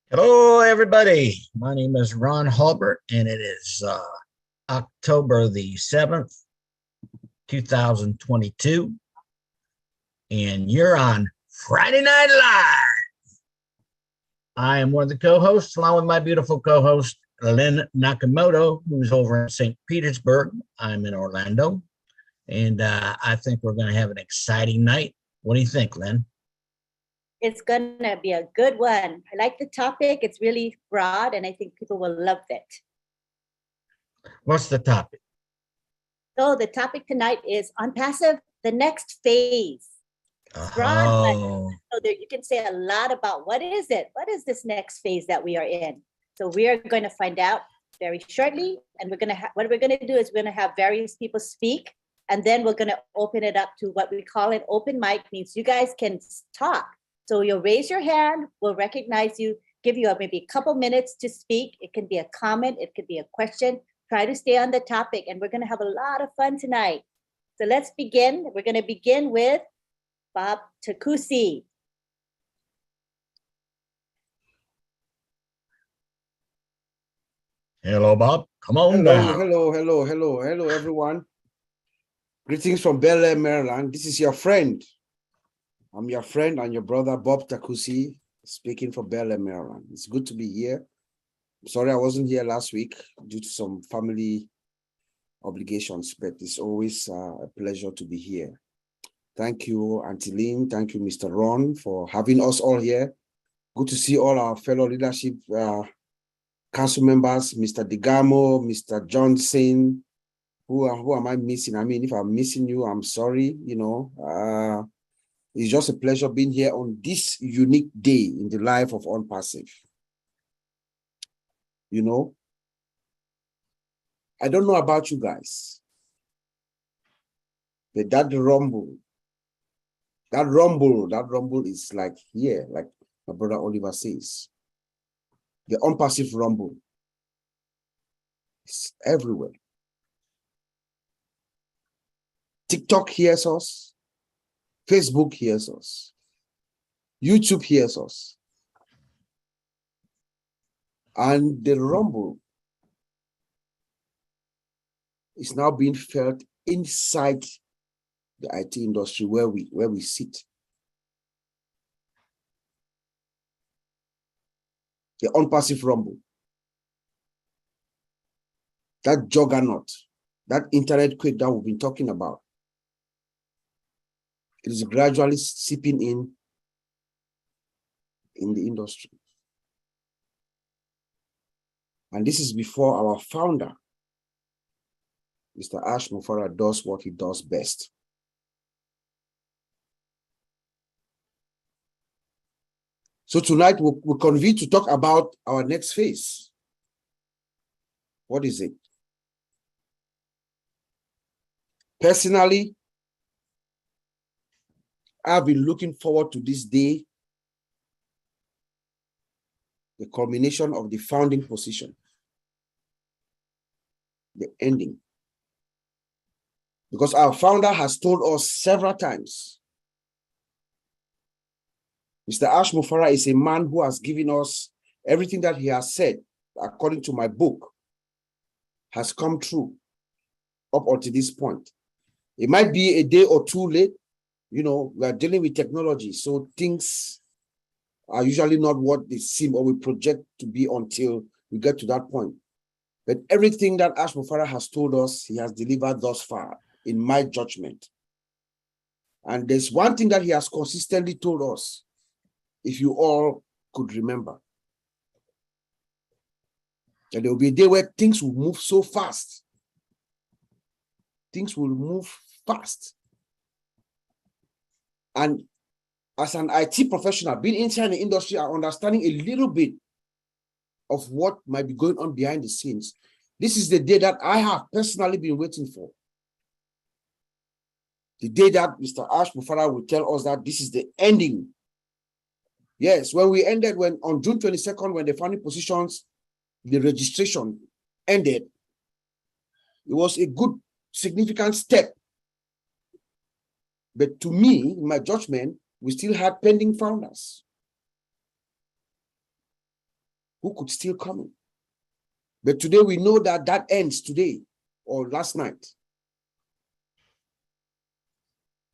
Hello, everybody. My name is Ron Hulbert, and it is October the 7th, 2022, and you're on Friday Night Live. I am one of the co-hosts, along with my beautiful co-host, Lynn Nakamoto, who's over in St. Petersburg. I'm in Orlando, and I think we're going to have an exciting night. What do you think, Lynn? It's going to be a good one. I like the topic. It's really broad, and I think people will love it. What's the topic? So the topic tonight is on passive, the next phase. It's broad, so there you can say a lot about what is it? What is this next phase that we are in? So we are going to find out very shortly, and what we're going to do is we're going to have various people speak, and then we're going to open it up to what we call an open mic, means you guys can talk. So you'll raise your hand, we'll recognize you, give you maybe a couple minutes to speak. It can be a comment, it could be a question. Try to stay on the topic, and we're going to have a lot of fun tonight. So let's begin. We're going to begin with Bob Takusi. Hello, Bob. Come on down. Hello, everyone. Greetings from Bel Air, Maryland. This is your friend. I'm your friend and your brother, Bob Takusi, speaking for Bel Air, Maryland. It's good to be here. I'm sorry I wasn't here last week due to some family obligations, but it's always a pleasure to be here. Thank you, Auntie Lynn. Thank you, Mr. Ron, for having us all here. Good to see all our fellow leadership council members, Mr. Digamo, Mr. Johnson. Who am I missing? I mean, if I'm missing you, I'm sorry, It's just a pleasure being here on this unique day in the life of OnPassive. I don't know about you guys, but that rumble is like here, like my brother Oliver says. The OnPassive rumble is everywhere. TikTok hears us. Facebook hears us. YouTube hears us. And the rumble is now being felt inside the IT industry where we sit. The OnPassive rumble. That juggernaut, that internet quake that we've been talking about. It is gradually seeping in the industry. And this is before our founder, Mr. Ash Mufarah, does what he does best. So tonight we'll convene to talk about our next phase. What is it? Personally, I've been looking forward to this day, the culmination of the founding position, the ending. Because our founder has told us several times, Mr. Ash Mufarah is a man who has given us everything that he has said, according to my book, has come true up until this point. It might be a day or two late. We are dealing with technology, so things are usually not what they seem or we project to be until we get to that point. But everything that Ash Mufarah has told us, he has delivered thus far, in my judgment. And there's one thing that he has consistently told us, if you all could remember, that there will be a day where things will move so fast. Things will move fast. And as an IT professional, being inside the industry and understanding a little bit of what might be going on behind the scenes, this is the day that I have personally been waiting for. The day that Mr. Ash Mufarah will tell us that this is the ending. Yes, when on June 22nd, when the founding positions, the registration ended, it was a good, significant step. But to me, in my judgment, we still had pending founders. who could still come in. But today we know that that ends today or last night.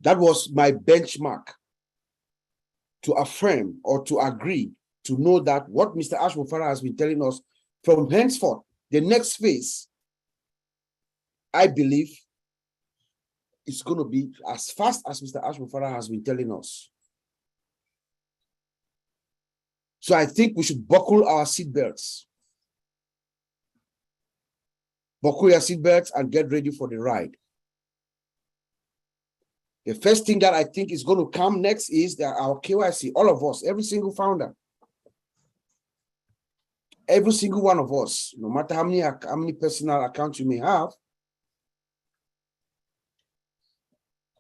That was my benchmark to affirm or to agree, to know that what Mr. Ash Mufara has been telling us from henceforth, the next phase, I believe, is going to be as fast as Mr. Ash Mufara has been telling us. So I think we should buckle our seatbelts. Buckle your seatbelts and get ready for the ride. The first thing that I think is going to come next is that our KYC, all of us, every single founder, every single one of us, no matter how many personal accounts you may have,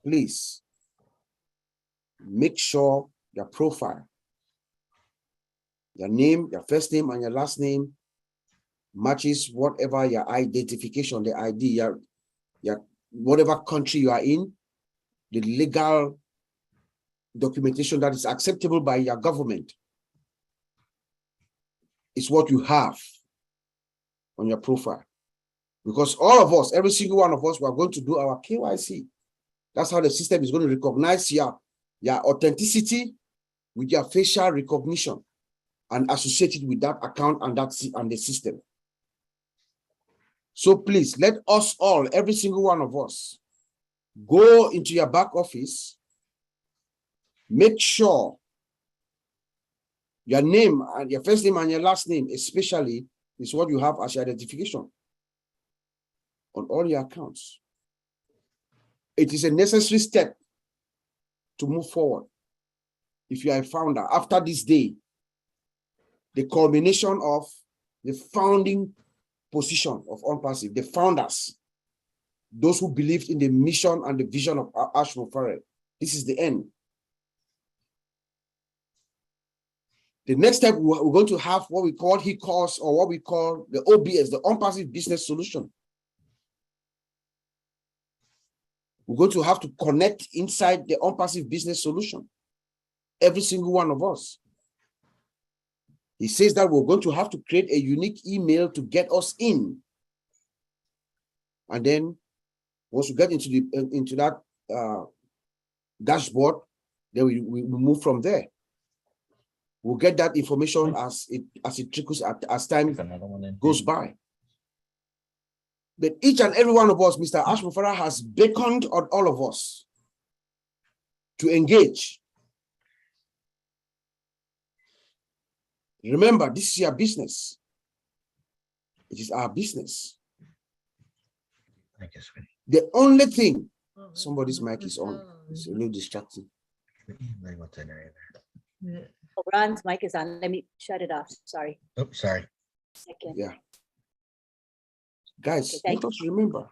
please make sure your profile, your name, your first name and your last name matches whatever your identification, the ID, your whatever country you are in, the legal documentation that is acceptable by your government is what you have on your profile. Because all of us, every single one of us, we are going to do our KYC. That's how the system is going to recognize your authenticity with your facial recognition and associate it with that account and the system. So please, let us all, every single one of us, go into your back office, make sure your name and your first name and your last name, especially, is what you have as your identification on all your accounts. It is a necessary step to move forward. If you are a founder, after this day, the culmination of the founding position of OnPassive, the founders, those who believed in the mission and the vision of Ash Mufara, this is the end. The next step, we're going to have what we call what we call the OBS, the OnPassive Business Solution. We're going to have to connect inside the OnPassive Business Solution, every single one of us. He says that we're going to have to create a unique email to get us in. And then once we get into that dashboard, then we move from there. We'll get that information as it trickles as time goes by. But each and every one of us, Mr. Ash Mufara has beckoned on all of us to engage. Remember, this is your business. It is our business. The only thing, somebody's mic is on. It's a little distracting. Oh, Ron's mic is on. Let me shut it off. Sorry. Oh, sorry. Second. Yeah. Guys, Okay, let us remember,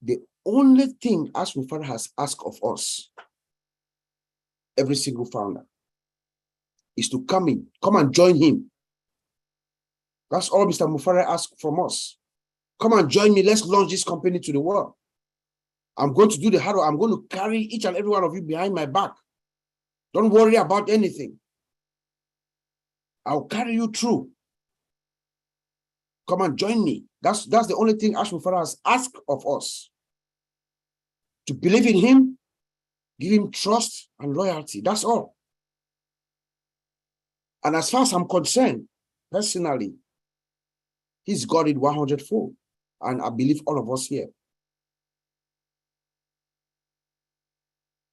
the only thing Ash Mufara has asked of us, every single founder, is to come and join him. That's all Mr. Mufara asked from us. Come and join me. Let's launch this company to the world. I'm going to do the hard work. I'm going to carry each and every one of you behind my back. Don't worry about anything. I'll carry you through. Come and join me. That's the only thing Ash Mufara has asked of us. To believe in him, give him trust and loyalty. That's all. And as far as I'm concerned, personally, he's got it 100-fold. And I believe all of us here.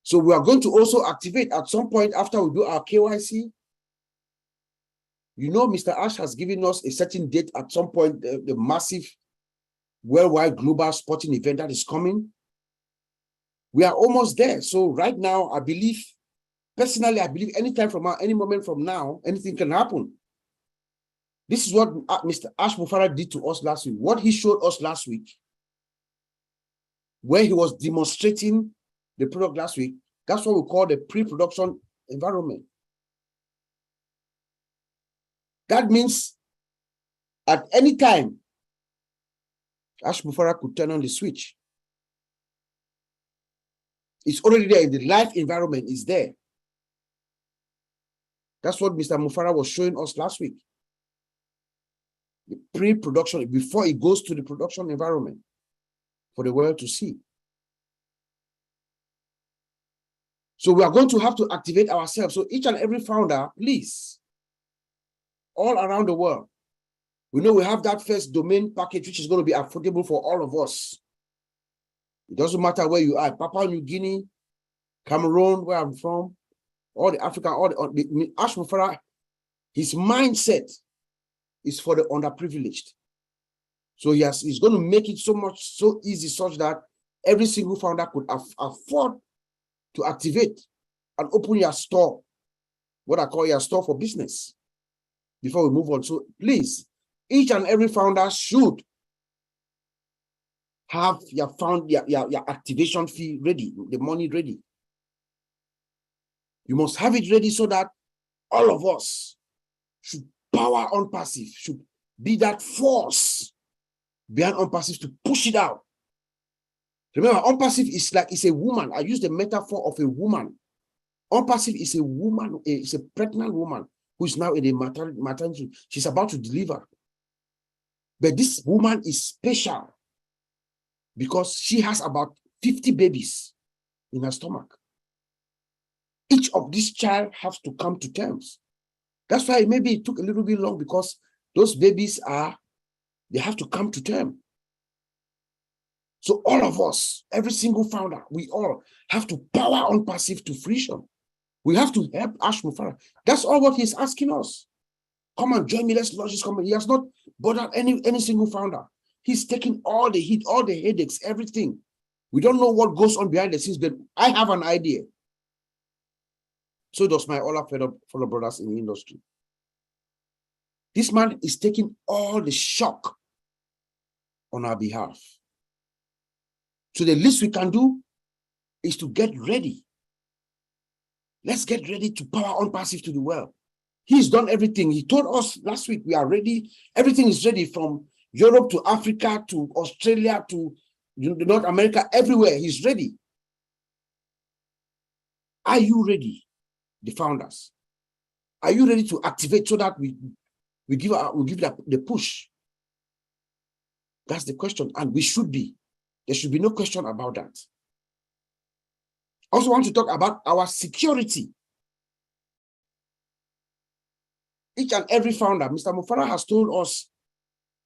So we are going to also activate at some point after we do our KYC. You know, Mr. Ash has given us a certain date at some point, the massive worldwide global sporting event that is coming. We are almost there. So right now, I believe, personally, I believe anytime from now, any moment from now, anything can happen. This is what Mr. Ash Mufara did to us last week. What he showed us last week, where he was demonstrating the product last week, that's what we call the pre-production environment. That means at any time, Ash Mufara could turn on the switch. It's already there. The live environment is there. That's what Mr. Mufara was showing us last week. The pre-production, before it goes to the production environment for the world to see. So we are going to have to activate ourselves. So each and every founder, please, all around the world, we know we have that first domain package, which is going to be affordable for all of us. It doesn't matter where you are, Papua New Guinea, Cameroon, where I'm from, all the Africa, all the Ash Mufara, his mindset is for the underprivileged. So he's going to make it so easy such that every single founder could afford to activate and open your store, what I call your store for business, before we move on. So please, each and every founder should have your activation fee ready, the money ready. You must have it ready so that all of us should power OnPassive, should be that force behind OnPassive to push it out. Remember, OnPassive is like, it's a woman. I use the metaphor of a woman. OnPassive is a woman, it's a pregnant woman who is now in a maternity. She's about to deliver. But this woman is special because she has about 50 babies in her stomach. Each of these child has to come to terms. That's why maybe it took a little bit long, because those babies they have to come to terms. So all of us, every single founder, we all have to power OnPassive to fruition. We have to help Ash Mufara. That's all what he's asking us. Come and join me, let's launch this company. He has not bothered any single founder. He's taking all the heat, all the headaches, everything. We don't know what goes on behind the scenes, but I have an idea. So does my other fellow brothers in the industry. This man is taking all the shock on our behalf. So the least we can do is to get ready. Let's get ready to power OnPassive to the world. He's done everything. He told us last week we are ready. Everything is ready, from Europe to Africa to Australia to North America, everywhere. He's ready. Are you ready, the founders? Are you ready to activate so that we give the push? That's the question, and we should be. There should be no question about that. I also want to talk about our security. Each and every founder, Mr. Mufara has told us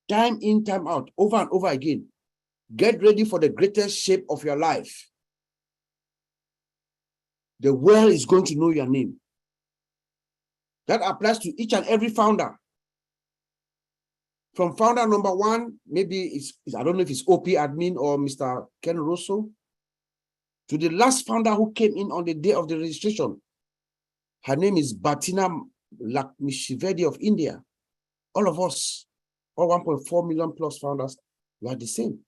time in, time out, over and over again, get ready for the greatest shape of your life. The world is going to know your name. That applies to each and every founder. From founder number one, maybe I don't know if it's OP admin or Mr. Ken Rosso, to the last founder who came in on the day of the registration. Her name is Batina Lakshmivedi of India. All of us, all 1.4 million plus founders, we are the same.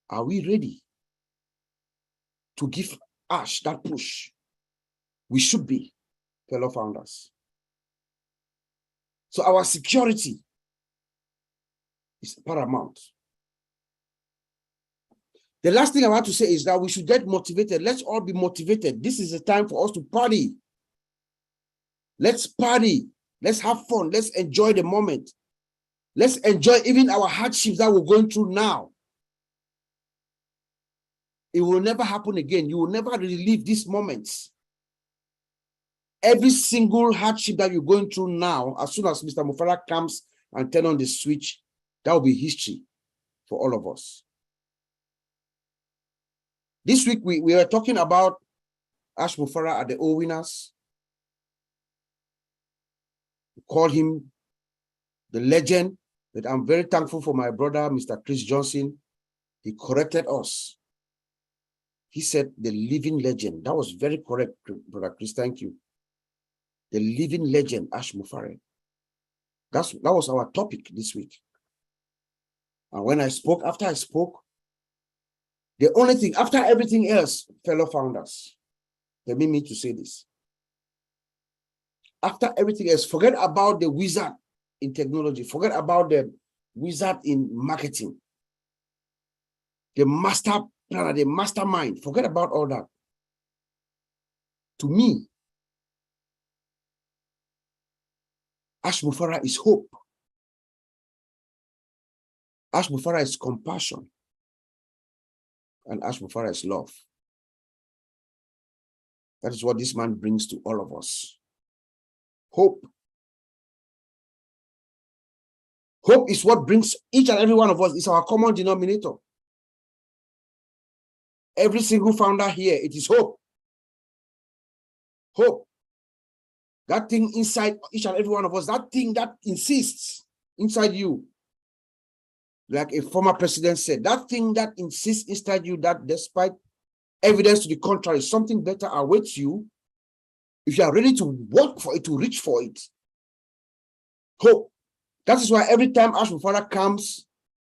Are we ready to give Ash that push? We should be, fellow founders. So our security is paramount. The last thing I want to say is that we should get motivated. Let's all be motivated. This is a time for us to party. Let's party. Let's have fun. Let's enjoy the moment. Let's enjoy even our hardships that we're going through now. It will never happen again. You will never relive these moments. Every single hardship that you're going through now, as soon as Mr. Mufara comes and turns on the switch, that will be history for all of us. This week, we were talking about Ash Mufara at the O Winners. We call him the legend, but I'm very thankful for my brother, Mr. Chris Johnson. He corrected us. He said the living legend. That was very correct, Brother Chris. Thank you. The living legend, Ash Mufara. That was our topic this week. And when I spoke, after I spoke, the only thing, after everything else, fellow founders, permit me to say this. After everything else, forget about the wizard in technology. Forget about the wizard in marketing. The master planner, the mastermind. Forget about all that. To me, Ash Mufara is hope. Ash Mufara is compassion. And Ash Mufara is love. That is what this man brings to all of us. Hope. Hope is what brings each and every one of us. It's our common denominator. Every single founder here, it is hope. Hope. That thing inside each and every one of us, that thing that insists inside you. Like a former president said, that thing that insists inside you, that despite evidence to the contrary, something better awaits you. If you are ready to work for it, to reach for it. Hope. That is why every time Ash Mufara comes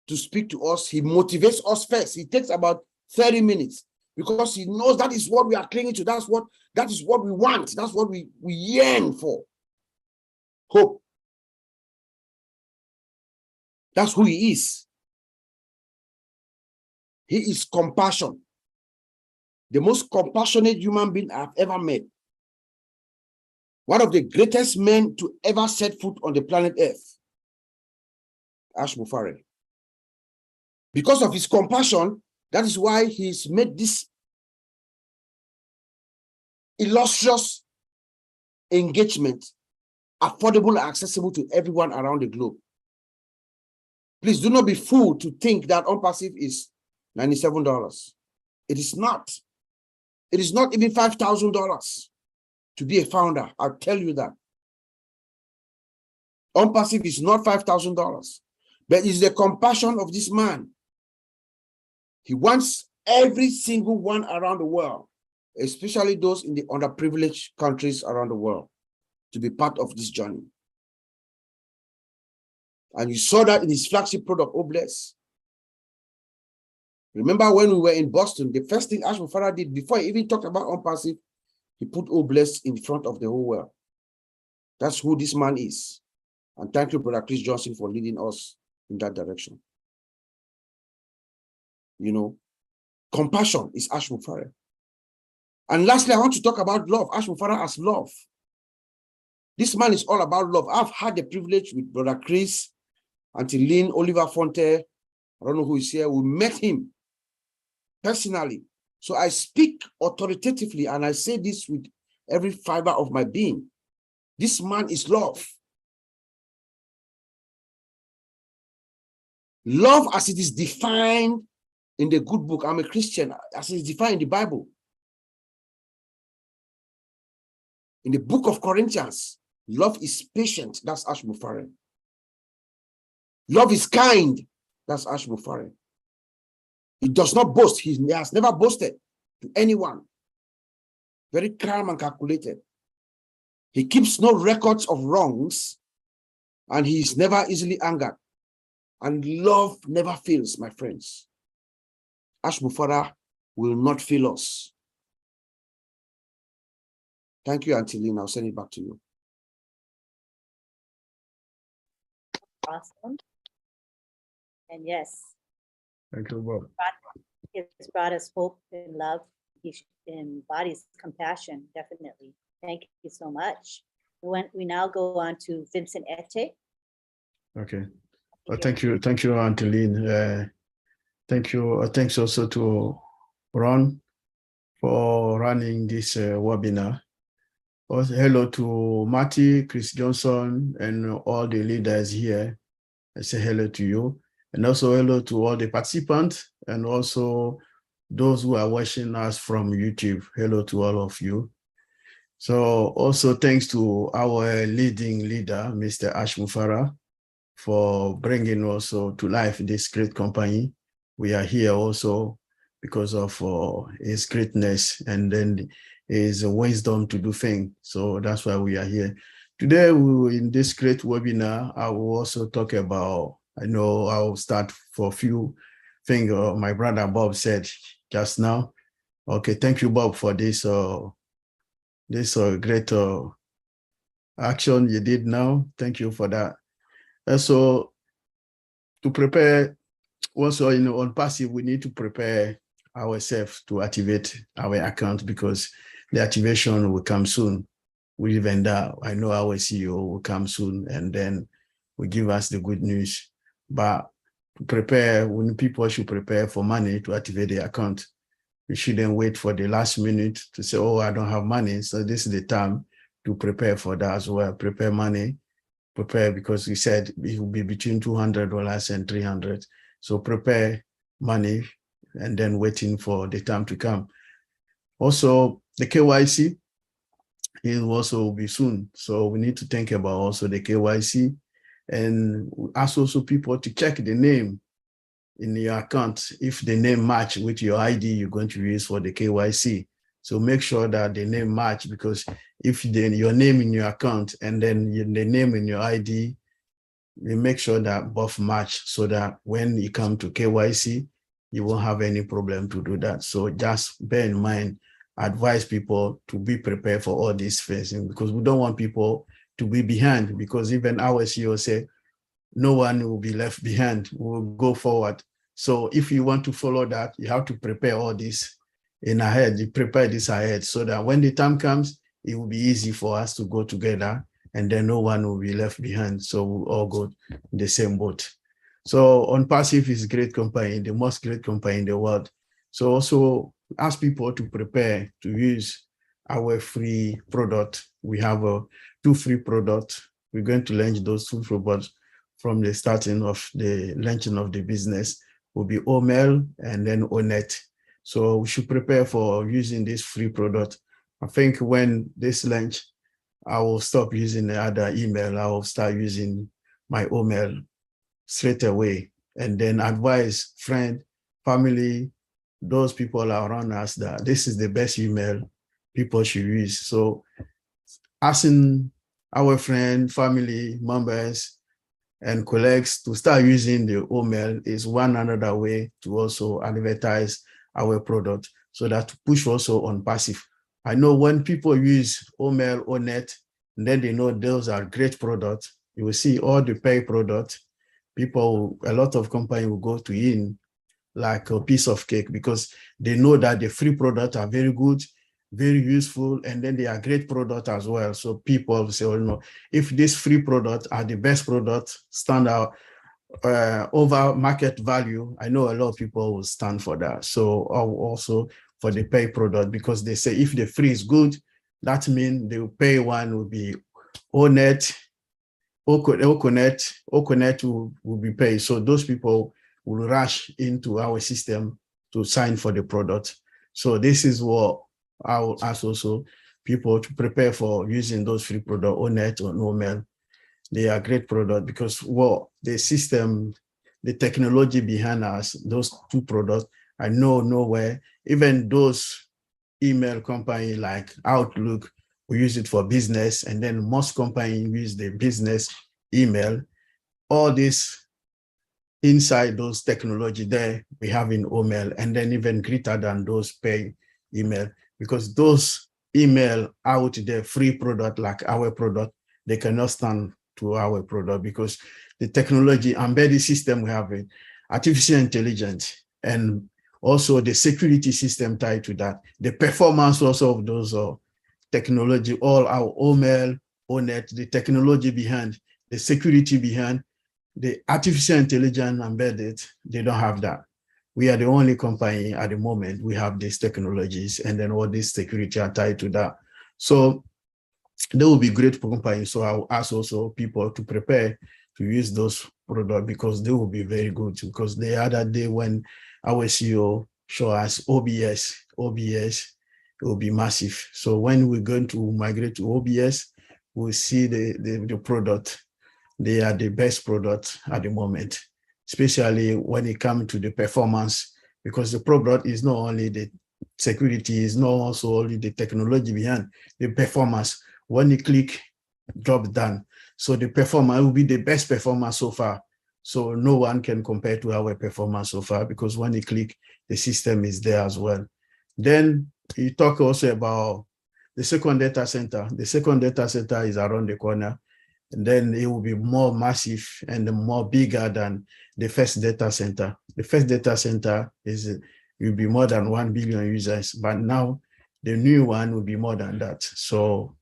to speak to us, he motivates us first. He takes about 30 minutes because he knows that is what we are clinging to. That is what we want. That's what we yearn for. Hope. That's who he is. He is compassion. The most compassionate human being I've ever met. One of the greatest men to ever set foot on the planet Earth. Ash Mufara. Because of his compassion, that is why he's made this illustrious engagement affordable and accessible to everyone around the globe. Please do not be fooled to think that OnPassive is $97. It is not. It is not even $5,000 to be a founder. I'll tell you that. OnPassive is not $5,000, but it's the compassion of this man. He wants every single one around the world, especially those in the underprivileged countries around the world, to be part of this journey. And you saw that in his flagship product, Obless. Remember when we were in Boston, the first thing Ash Mufara did before he even talked about OnPassive, he put Obless in front of the whole world. That's who this man is. And thank you, Brother Chris Johnson, for leading us in that direction. You know, compassion is Ash Mufara. And lastly, I want to talk about love. Ash Mufara as love. This man is all about love. I've had the privilege with Brother Chris, Auntie Lynn, Oliver Fonte, I don't know who is here. We met him personally. So I speak authoritatively, and I say this with every fiber of my being. This man is love. Love as it is defined in the good book. I'm a Christian, as it is defined in the Bible. In the book of Corinthians, love is patient. That's Ash Mufara. Love is kind. That's Ash Mufara. He does not boast. He has never boasted to anyone. Very calm and calculated. He keeps no records of wrongs, and he is never easily angered. And love never fails, my friends. Ash Mufara will not fail us. Thank you, Auntie Lynn. I'll send it back to you. Awesome. And yes. Thank you, Bob. It's brought us hope and love. He embodies compassion, definitely. Thank you so much. We now go on to Vincent Ete. Okay. Thank you, Auntie Lynn. Thank you. Thanks also to Ron for running this webinar. Also, hello to Marty, Chris Johnson, and all the leaders here. I say hello to you. And also hello to all the participants and also those who are watching us from YouTube. Hello to all of you. So also thanks to our leading leader, Mr. Ash Mufara, for bringing also to life this great company. We are here also because of his greatness and then his wisdom to do things. So that's why we are here. Today, in this great webinar, I will also talk about, I know I'll start for a few things my brother Bob said just now. Okay, thank you, Bob, for this great action you did now. Thank you for that. So to prepare, also, OnPassive, we need to prepare ourselves to activate our account because the activation will come soon. even that, I know our CEO will come soon and then will give us the good news. But prepare, when people should prepare for money to activate the account. You shouldn't wait for the last minute to say, oh, I don't have money. So this is the time to prepare for that as well. Prepare money, prepare, because we said it will be between $200 and $300. So prepare money and then waiting for the time to come. Also, the KYC, it will also be soon. So we need to think about also the KYC and ask also people to check the name in your account. If the name match with your ID you're going to use for the KYC. So make sure that the name match, because if your name in your account and then the name in your ID, you make sure that both match so that when you come to KYC, you won't have any problem to do that. So just bear in mind, advise people to be prepared for all these phases, because we don't want people to be behind, because even our CEO said, no one will be left behind, we'll go forward. So if you want to follow that, you have to prepare all this in ahead, you prepare this ahead so that when the time comes, it will be easy for us to go together and then no one will be left behind. So we'll all go in the same boat. So OnPassive is a great company, the most great company in the world. So also ask people to prepare to use our free product. We have 2 free products. We're going to launch those 2 products from the starting of the launching of the business. Will be OML and then ONET. So we should prepare for using this free product. I think when this launch, I will stop using the other email. I will start using my OML straight away, and then advise friend, family, those people around us that this is the best email people should use. So asking our friend, family members, and colleagues to start using the OML is one another way to also advertise our product, so that to push also OnPassive. I know when people use OML, ONET, and then they know those are great products, you will see all the pay products, people, a lot of companies will go to in like a piece of cake, because they know that the free products are very good, very useful, and then they are great product as well. So people say, oh, no, if these free products are the best product, stand out over market value, I know a lot of people will stand for that. So also for the pay product, because they say if the free is good, that means the pay one will be ONET, OCONET will be paid. So those people will rush into our system to sign for the product. So this is what I will ask also people to prepare for using those free products, ONET or OML. They are great products because the system, the technology behind us, those 2 products, I know nowhere, even those email company like Outlook, we use it for business, and then most companies use the business email. All this inside those technology there, we have in OML, and then even greater than those pay email, because those email out there, free product like our product, they cannot stand to our product, because the technology, embedded system we have, it, artificial intelligence, and also the security system tied to that, the performance also of those technology, all our OML, ONET, the technology behind, the security behind, the artificial intelligence embedded, they don't have that. We are the only company at the moment, we have these technologies, and then all this security are tied to that. So they will be great companies. So I will ask also people to prepare to use those products, because they will be very good. Because the other day when our CEO showed us OBS, it will be massive. So when we're going to migrate to OBS, we'll see the product. They are the best product at the moment, especially when it comes to the performance, because the product is not only the security, is not also only the technology behind the performance. When you click, job done. So the performance will be the best performance so far. So no one can compare to our performance so far, because when you click, the system is there as well. Then you talk also about the second data center. The second data center is around the corner. And then it will be more massive and more bigger than the first data center. The first data center will be more than 1 billion users, but now the new one will be more than that. So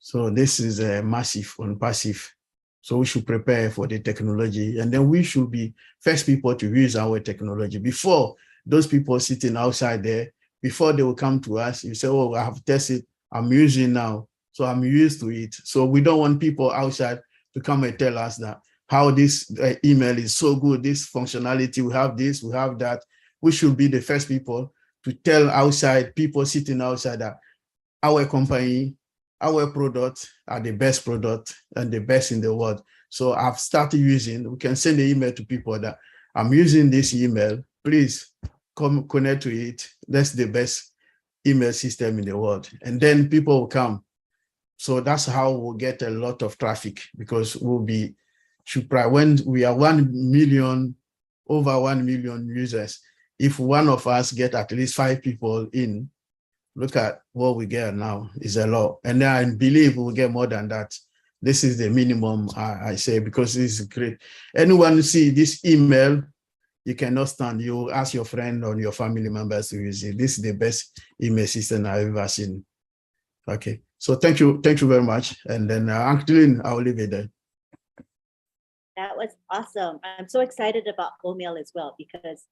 So this is a massive on passive. So we should prepare for the technology, and then we should be first people to use our technology before those people sitting outside there, before they will come to us. You say, oh, I have tested, I'm using now, so I'm used to it. So we don't want people outside to come and tell us that how this email is so good, this functionality, we have this, we have that. We should be the first people to tell outside people sitting outside that our company, our products are the best product and the best in the world. So I've started using, we can send the email to people that I'm using this email, please come connect to it. That's the best email system in the world. And then people will come. So that's how we'll get a lot of traffic, because we'll be, when we are 1 million, over 1 million users, if one of us get at least 5 people in, look at what we get now, is a lot. And I believe we'll get more than that. This is the minimum, I say, because this is great. Anyone see this email, you cannot stand, you ask your friend or your family members to use it. This is the best email system I've ever seen. Okay, so thank you very much. And then Angeline, I'll leave it there. That was awesome. I'm so excited about GoMail as well, because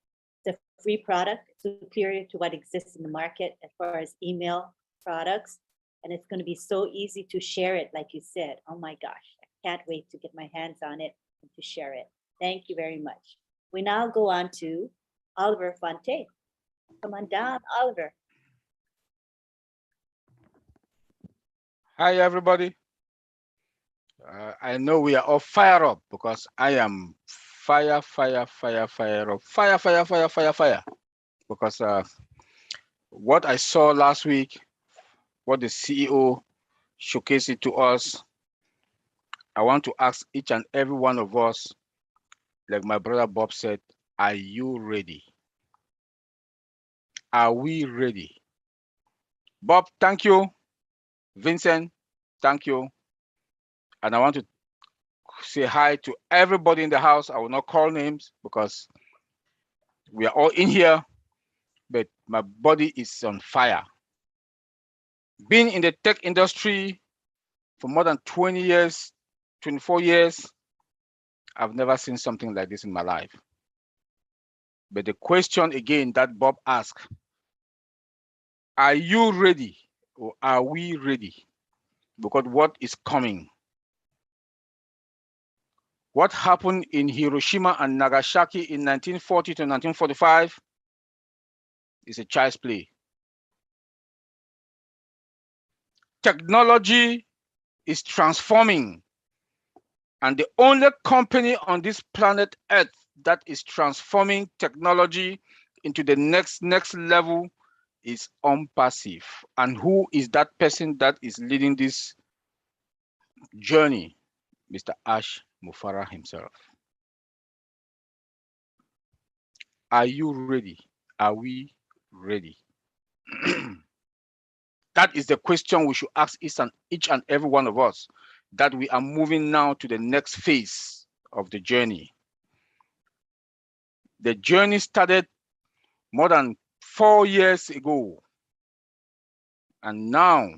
it's a free product, superior to what exists in the market as far as email products. And it's going to be so easy to share it, like you said. Oh my gosh, I can't wait to get my hands on it and to share it. Thank you very much. We now go on to Oliver Fonte. Come on down, Oliver. Hi, everybody. I know we are all fired up because I am fire up. Fire. Because what I saw last week, what the CEO showcased it to us, I want to ask each and every one of us, like my brother Bob said, are you ready? Are we ready? Bob, thank you. Vincent, thank you. And I want to say hi to everybody in the house. I will not call names because we are all in here, but my body is on fire. Being in the tech industry for more than 20 years, 24 years, I've never seen something like this in my life. But the question again that Bob asked, are you ready or are we ready? Because what is coming? What happened in Hiroshima and Nagasaki in 1940 to 1945 is a child's play. Technology is transforming, and the only company on this planet Earth that is transforming technology into the next level is OnPassive. And who is that person that is leading this journey? Mr. Ash Mufarah himself. Are you ready? Are we ready? That is the question we should ask each and every one of us, that we are moving now to the next phase of the journey. The journey started more than 4 years ago. And now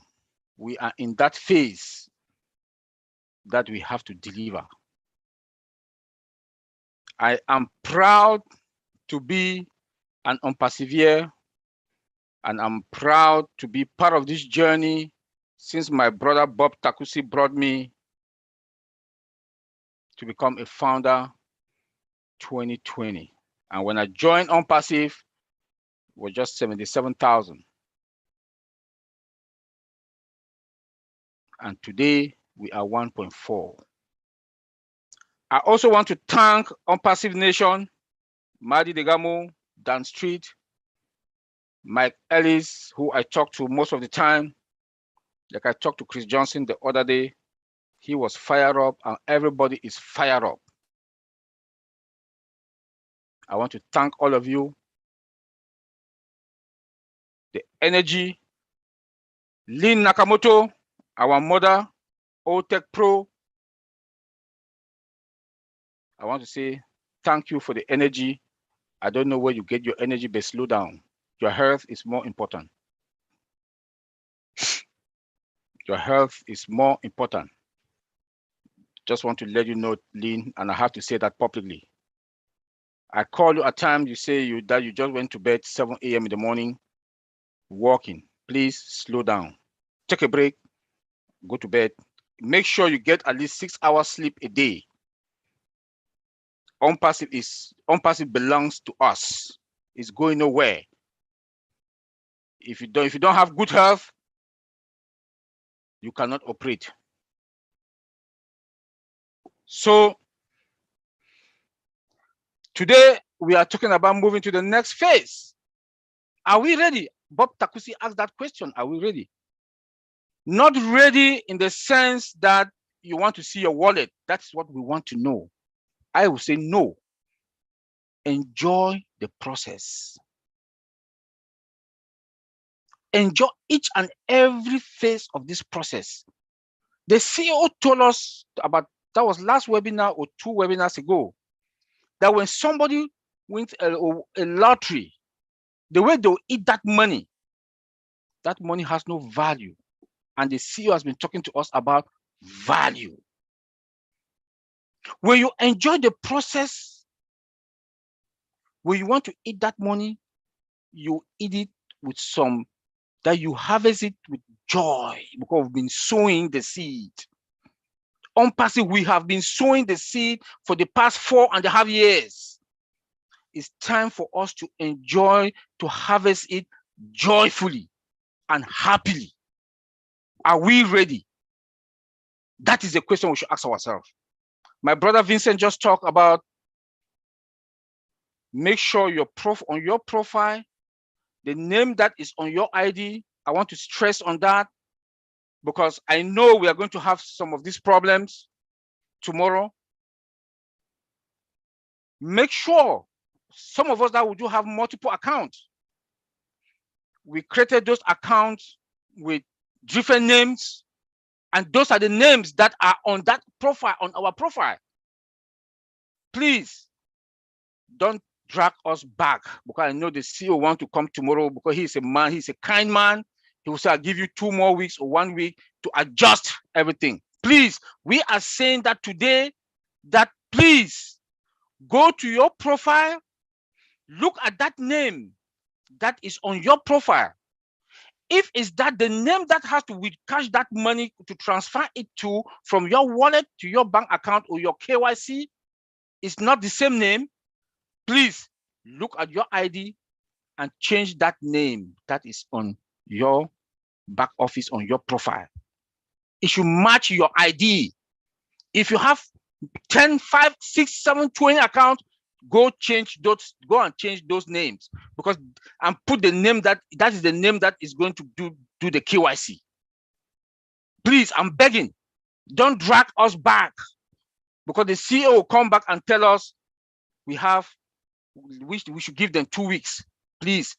we are in that phase that we have to deliver. I am proud to be an OnPassiveer, and I'm proud to be part of this journey since my brother Bob Takusi brought me to become a founder 2020. And when I joined OnPassive, it was just 77,000. And today we are 1.4. I also want to thank OnPassive Nation, Madi Degamo, Dan Street, Mike Ellis, who I talk to most of the time. Like I talked to Chris Johnson the other day. He was fired up and everybody is fired up. I want to thank all of you. The energy, Lynn Nakamoto, our mother, OTech Pro. I want to say thank you for the energy. I don't know where you get your energy, but slow down. Your health is more important. Your health is more important. Just want to let you know, Lynn, and I have to say that publicly. I call you at times, you say that you just went to bed 7 a.m. in the morning, walking. Please slow down. Take a break, go to bed. Make sure you get at least 6 hours sleep a day. Unpassive belongs to us. It's going nowhere. If you don't have good health, you cannot operate. So today we are talking about moving to the next phase. Are we ready? Bob Takusi asked that question. Are we ready? Not ready in the sense that you want to see your wallet. That's what we want to know. I will say no. Enjoy the process. Enjoy each and every phase of this process. The CEO told us about, that was last webinar or 2 webinars ago, that when somebody wins a lottery, the way they'll eat that money has no value. And the CEO has been talking to us about value. When you enjoy the process, when you want to eat that money, you eat it with that you harvest it with joy, because we've been sowing the seed. Unpassive, we have been sowing the seed for the past 4.5 years. It's time for us to enjoy, to harvest it joyfully and happily. Are we ready? That is the question we should ask ourselves. My brother Vincent just talked about, make sure on your profile, the name that is on your ID, I want to stress on that, because I know we are going to have some of these problems tomorrow. Make sure, some of us that we do have multiple accounts, we created those accounts with different names, and those are the names that are on that profile, on our profile. Please don't drag us back, because I know the CEO want to come tomorrow, because he's a man, he's a kind man. He will say, I'll give you 2 more weeks or 1 week to adjust everything. Please, we are saying that today, that please go to your profile, look at that name that is on your profile. If it's that the name that has to cash that money to transfer it to from your wallet to your bank account or your KYC, is not the same name, please look at your ID and change that name that is on your back office, on your profile. It should match your ID. If you have 10, 5, 6, 7, 20 accounts, go and change those names, because and put the name that is the name that is going to do the KYC. Please, I'm begging, don't drag us back, because the CEO will come back and tell us we should give them 2 weeks. Please,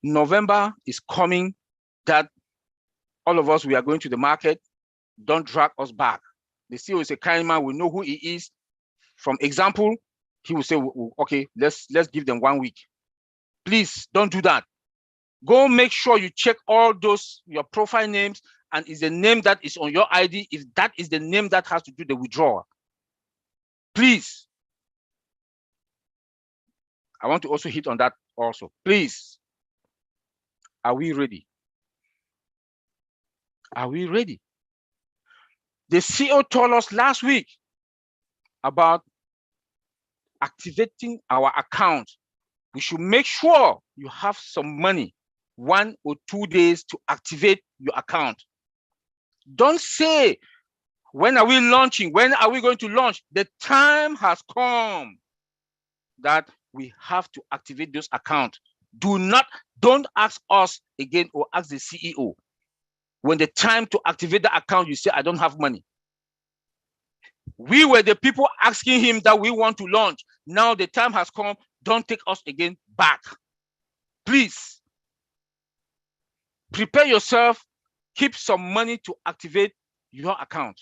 November is coming, that all of us, we are going to the market. Don't drag us back. The CEO is a kind man. We know who he is. From example, he will say, okay, let's give them 1 week. Please don't do that. Go make sure you check all those, your profile names, and is the name that is on your ID, if that is the name that has to do the withdrawal. Please. I want to also hit on that also. Please. Are we ready? Are we ready? The CEO told us last week about activating our account. We should make sure you have some money, 1 or 2 days to activate your account. Don't say, when are we launching? When are we going to launch? The time has come that we have to activate those accounts. Don't ask us again or ask the CEO. When the time to activate the account, you say, I don't have money. We were the people asking him that we want to launch. Now the time has come. Don't take us again back. Please. Prepare yourself. Keep some money to activate your account.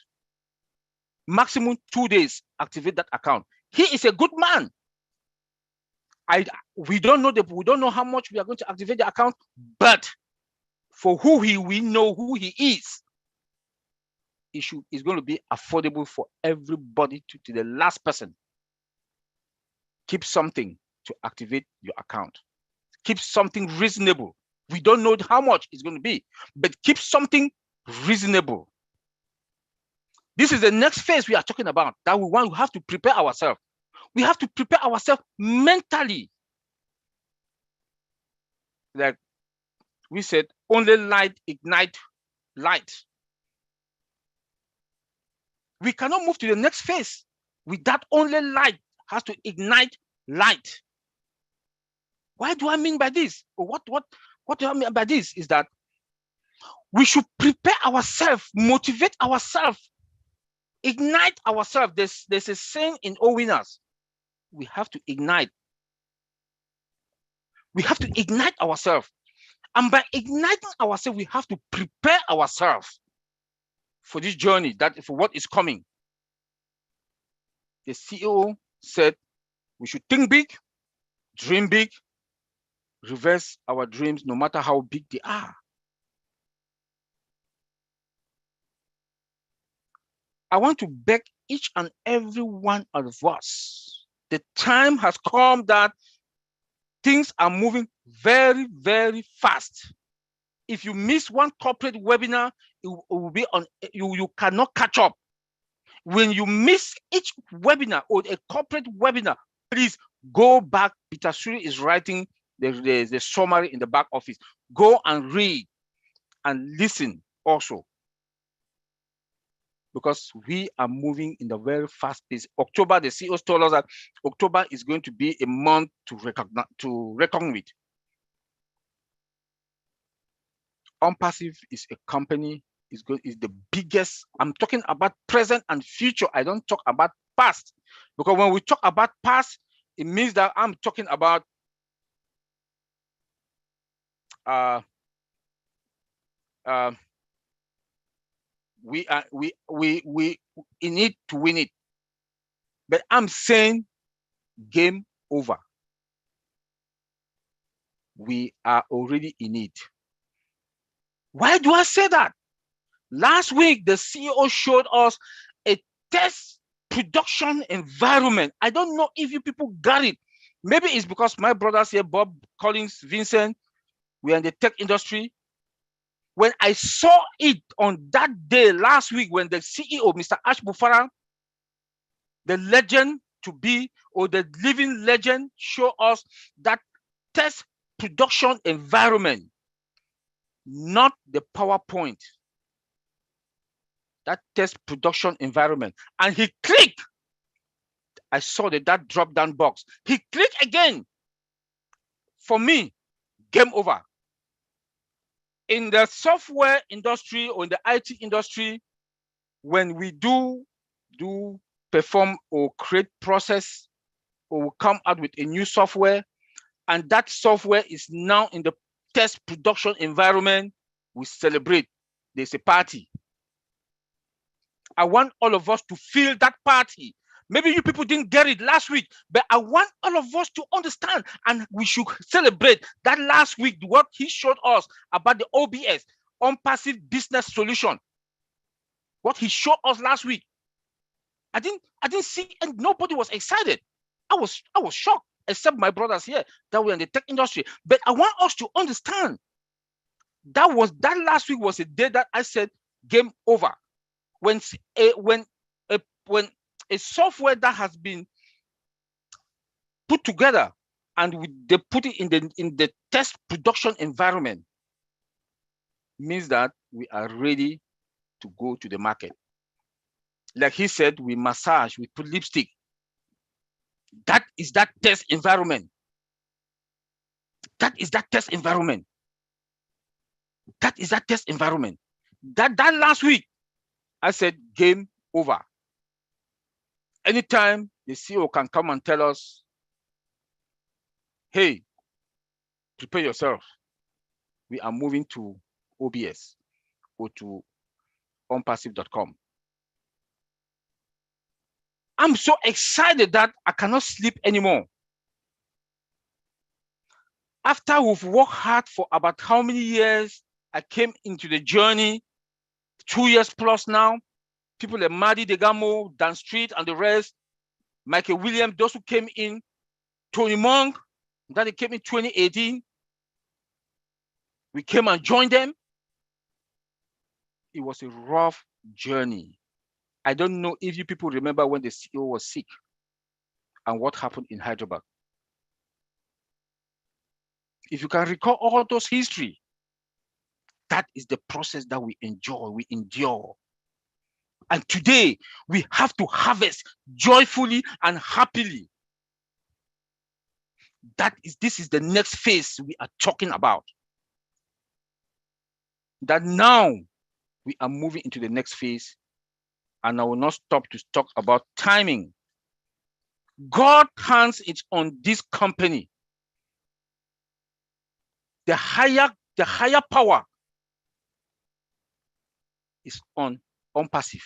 Maximum 2 days, activate that account. He is a good man. We don't know how much we are going to activate the account, but for who we know who he is. It's going to be affordable for everybody to the last person. Keep something to activate your account. Keep something reasonable. We don't know how much it's going to be, but keep something reasonable. This is the next phase we are talking about, that we have to prepare ourselves. We have to prepare ourselves mentally. Like we said, only light ignite light. We cannot move to the next phase with that. Only light has to ignite light. Why do I mean by this? What do I mean by this is that we should prepare ourselves, motivate ourselves, ignite ourselves. There's a saying in Owinners, we have to ignite. We have to ignite ourselves. And by igniting ourselves, we have to prepare ourselves for this journey, for what is coming. The CEO said we should think big, dream big, reverse our dreams no matter how big they are. I want to beg each and every one of us. The time has come that things are moving very, very fast. If you miss one corporate webinar, it will be on. You cannot catch up. When you miss each webinar or a corporate webinar, please go back. Peter Suri is writing the summary in the back office. Go and read and listen also, because we are moving in the very fast pace. October, the CEOs told us that October is going to be a month to reckon with. OnPassive is a company, is the biggest. I'm talking about present and future. I don't talk about past, because when we talk about past, it means that I'm talking about we in it to win it. But I'm saying game over. We are already in it. Why do I say that? Last week, the CEO showed us a test production environment. I don't know if you people got it. Maybe it's because my brothers here, Bob, Collins, Vincent, we are in the tech industry. When I saw it on that day last week, when the CEO, Mr. Ash Bufara, the legend to be, or the living legend, show us that test production environment, not the PowerPoint, that test production environment. And he clicked. I saw that drop down box. He clicked again. For me, game over. In the software industry or in the IT industry, when we do perform or create process or come out with a new software, and that software is now in the test production environment, we celebrate. There's a party. I want all of us to feel that party. Maybe you people didn't get it last week, but I want all of us to understand, and we should celebrate that last week, what he showed us about the OBS, OnPassive Business Solution. What he showed us last week. I didn't see, and nobody was excited. I was shocked, except my brothers here that were in the tech industry. But I want us to understand that last week was a day that I said game over. When a software that has been put together and they put it in the test production environment, means that we are ready to go to the market. Like he said, we massage, we put lipstick. That is that test environment. That is that test environment. That is that test environment. That last week, I said game over. Anytime the CEO can come and tell us, hey, prepare yourself. We are moving to OBS or to onpassive.com. I'm so excited that I cannot sleep anymore. After we've worked hard for about how many years I came into the journey 2 years plus now. People like Madi Degamo, Dan Street, and the rest, Michael Williams, those who came in, Tony Monk, that came in 2018. We came and joined them. It was a rough journey. I don't know if you people remember when the CEO was sick and what happened in Hyderabad. If you can recall all those history, that is the process that we enjoy, we endure. And today, we have to harvest joyfully and happily. This is the next phase we are talking about. That now we are moving into the next phase, and I will not stop to talk about timing. God's hands is on this company. The higher power is on passive.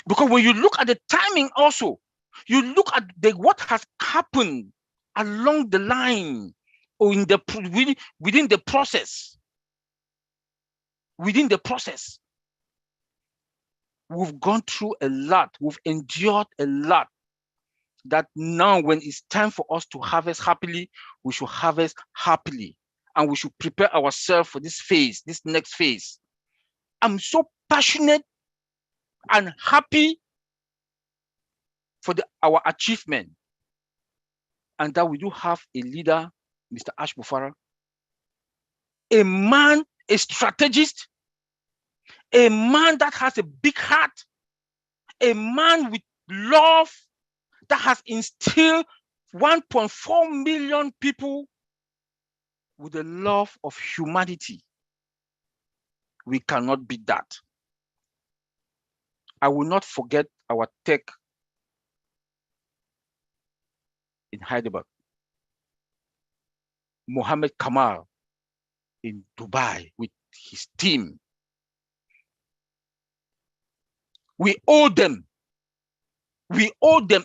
Because when you look at the timing also, you look at what has happened along the line or within the process. Within the process, we've gone through a lot, we've endured a lot, that now when it's time for us to harvest happily, we should harvest happily, and we should prepare ourselves for this phase, this next phase. I'm so passionate and happy for our achievement, and that we do have a leader, Mr. Ash Mufara, a man, a strategist, a man that has a big heart, a man with love that has instilled 1.4 million people with the love of humanity. We cannot beat that. I will not forget our tech in Hyderabad, Mohammed Kamal in Dubai with his team. We owe them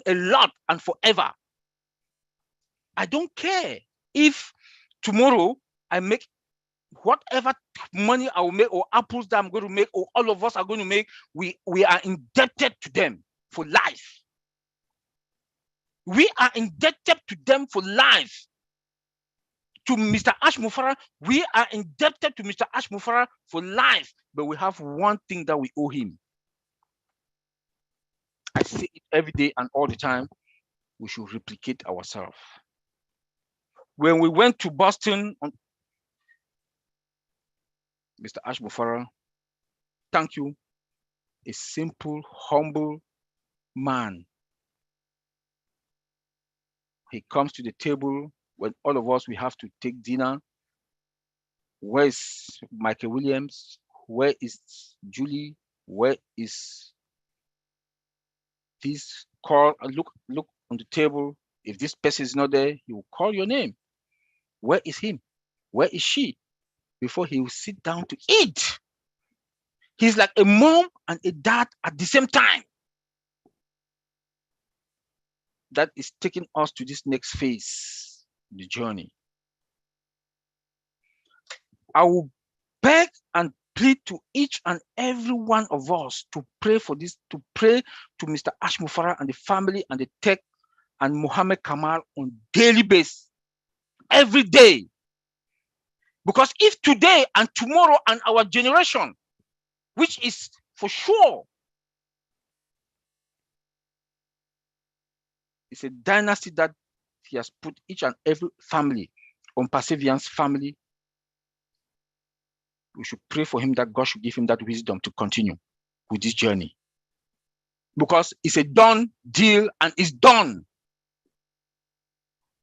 a lot and forever. I don't care if tomorrow I make whatever money I will make, or apples that I'm going to make, or all of us are going to make. We are indebted to them for life. We are indebted to them for life. To Mr. Ash Mufara, we are indebted to Mr. Ash Mufara for life. But we have one thing that we owe him. I say it every day and all the time. We should replicate ourselves. When we went to Boston, Mr. Ash Mufara, thank you. A simple, humble man. He comes to the table when all of us, we have to take dinner. Where is Michael Williams? Where is Julie? Where is this? Call, look on the table. If this person is not there, he will call your name. Where is him? Where is she? Before he will sit down to eat. He's like a mom and a dad at the same time. That is taking us to this next phase, the journey. I will beg and plead to each and every one of us to pray for this, to pray to Mr. Ash Mufara and the family and the tech and Mohammed Kamal on daily basis, every day. Because if today and tomorrow and our generation, which is for sure, it's a dynasty that he has put each and every family on perseverance family, we should pray for him that God should give him that wisdom to continue with this journey. Because it's a done deal and it's done.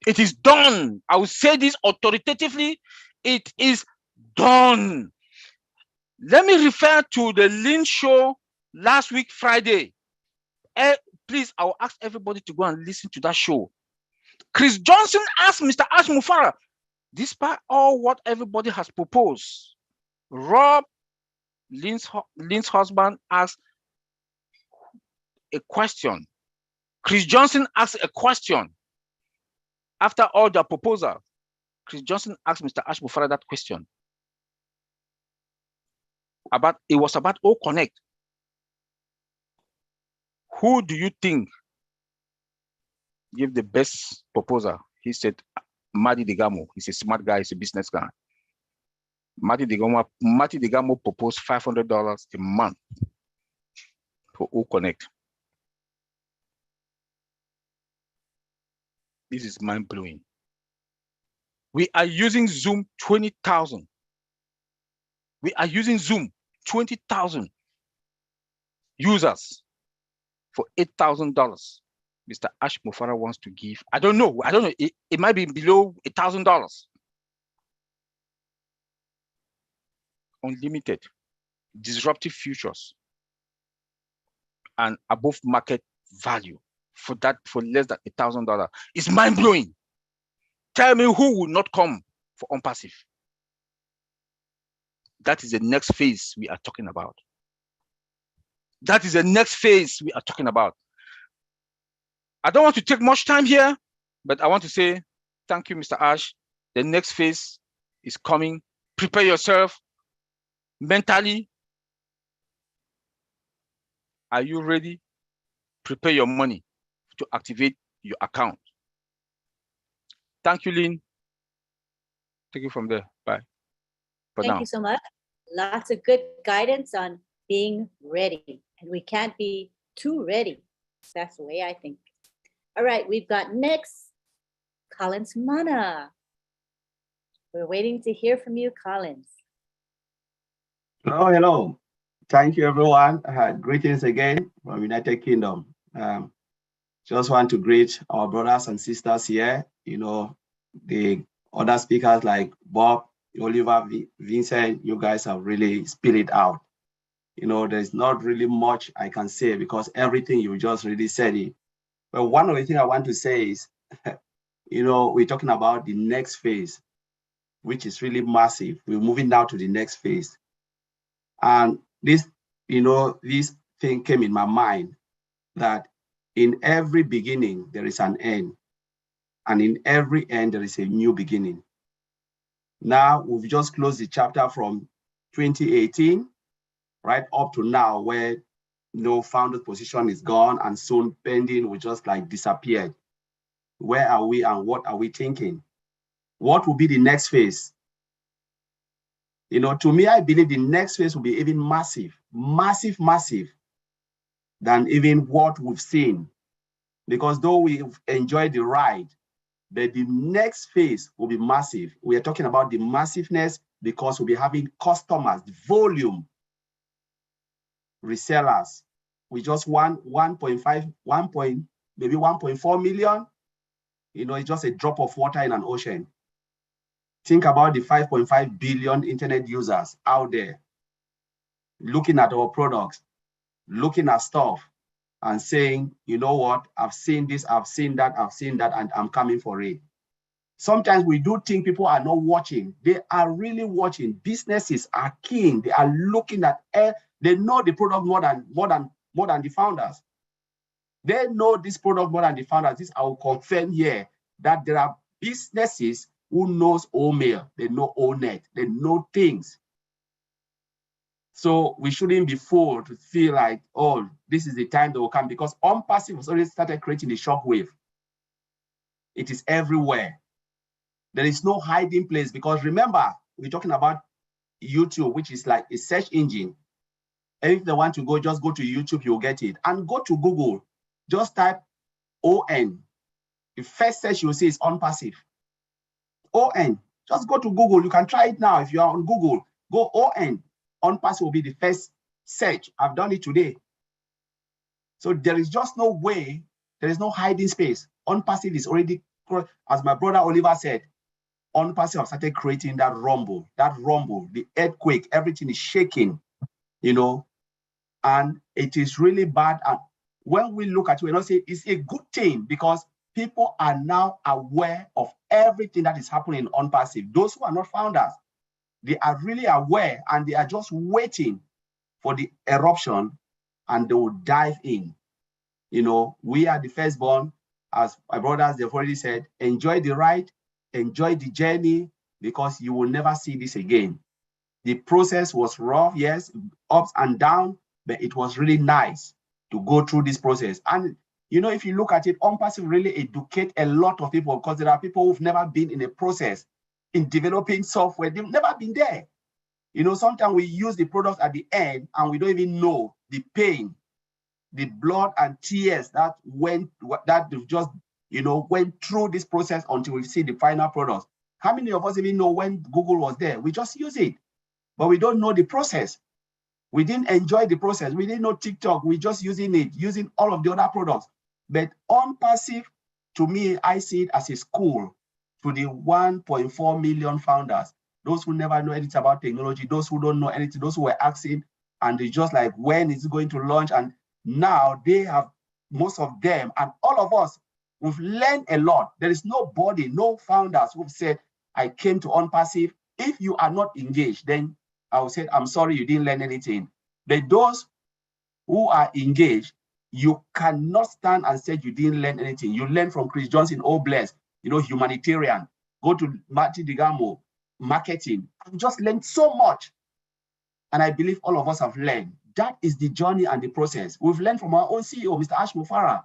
It is done. I will say this authoritatively. It is done. Let me refer to the Lynn show last week, Friday. Please, I will ask everybody to go and listen to that show. Chris Johnson asked Mr. Ash Mufara, despite all what everybody has proposed, Rob, Lynn's husband, asked a question. Chris Johnson asked a question. After all the proposal, Chris Johnson asked Mr. Ash Mufara that question. was about O Connect. Who do you think gave the best proposal? He said, Madi Digamo. He's a smart guy, he's a business guy. Madi Digamo proposed $500 a month for O Connect. This is mind-blowing. We are using Zoom 20,000. We are using Zoom 20,000 users for $8,000. Mr. Ash Mufara wants to give, I don't know. It might be below $1,000. Unlimited, disruptive futures, and above market value for less than $1,000. It's mind-blowing. Tell me who will not come for OnPassive. That is the next phase we are talking about. That is the next phase we are talking about. I don't want to take much time here, but I want to say thank you, Mr. Ash. The next phase is coming. Prepare yourself mentally. Are you ready? Prepare your money to activate your account. Thank you, Lynn. Take it from there. Bye. Thank you so much. Lots of good guidance on being ready. And we can't be too ready. That's the way I think. All right, we've got next, Collins Mana. We're waiting to hear from you, Collins. Hello. Thank you, everyone. Greetings again from United Kingdom. Just want to greet our brothers and sisters here. You know, the other speakers like Bob, Oliver, Vincent, you guys have really spilled it out. You know, there's not really much I can say because everything you just really said it. But one of the things I want to say is, you know, we're talking about the next phase, which is really massive. We're moving now to the next phase. And this, you know, this thing came in my mind that in every beginning, there is an end. And in every end, there is a new beginning. Now, we've just closed the chapter from 2018, right up to now, where no founder's position is gone and soon pending will just like disappear. Where are we and what are we thinking? What will be the next phase? You know, to me, I believe the next phase will be even massive than even what we've seen. Because though we've enjoyed the ride, but the next phase will be massive. We are talking about the massiveness because we'll be having customers, the volume, resellers. We just want 1.5, maybe 1.4 million. You know, it's just a drop of water in an ocean. Think about the 5.5 billion internet users out there looking at our products, looking at stuff and saying, you know what, I've seen this, I've seen that, and I'm coming for it. Sometimes we do think people are not watching. They are really watching. Businesses are keen. They are looking at, they know the product more than the founders. They know this product more than the founders. This I will confirm here that there are businesses who knows OMail, they know ONet, they know things. So we shouldn't be fooled to feel like, oh, this is the time they will come, because OnPassive has already started creating the shockwave. It is everywhere. There is no hiding place, because remember, we're talking about YouTube, which is like a search engine. And if they want to go, just go to YouTube, you'll get it. And go to Google, just type ON. The first search you'll see is OnPassive. ON, just go to Google. You can try it now. If you are on Google, go ON. OnPassive will be the first search. I've done it today. So there is just no way, there is no hiding space. OnPassive is already, as my brother Oliver said, OnPassive have started creating that rumble, the earthquake, everything is shaking, you know, and it is really bad. And when we look at it, we not say it's a good thing, because people are now aware of everything that is happening on OnPassive. Those who are not founders, they are really aware and they are just waiting for the eruption and they will dive in. You know, we are the firstborn, as my brothers, they've already said, enjoy the ride, enjoy the journey, because you will never see this again. The process was rough, yes, ups and downs, but it was really nice to go through this process. And if you look at it, OnPassive really educate a lot of people, because there are people who've never been in a process in developing software. They've never been there. Sometimes we use the product at the end and we don't even know the pain, the blood and tears that went through this process until we see the final product. How many of us even know when Google was there? We just use it, but we don't know the process. We didn't enjoy the process. We didn't know TikTok. We just using all of the other products. But OnPassive, to me, I see it as a school to the 1.4 million founders, those who never know anything about technology, those who don't know anything, those who were asking, and they just like, when is it going to launch? And now they have, most of them, and all of us, we've learned a lot. There is nobody, no founders who've said, I came to OnPassive. If you are not engaged, then I would say, I'm sorry, you didn't learn anything. But those who are engaged, you cannot stand and say you didn't learn anything. You learn from Chris Johnson, oh bless, humanitarian, go to Martin Digamo, marketing, and just learned so much. And I believe all of us have learned. That is the journey and the process. We've learned from our own CEO, Mr. Ashmo Farah.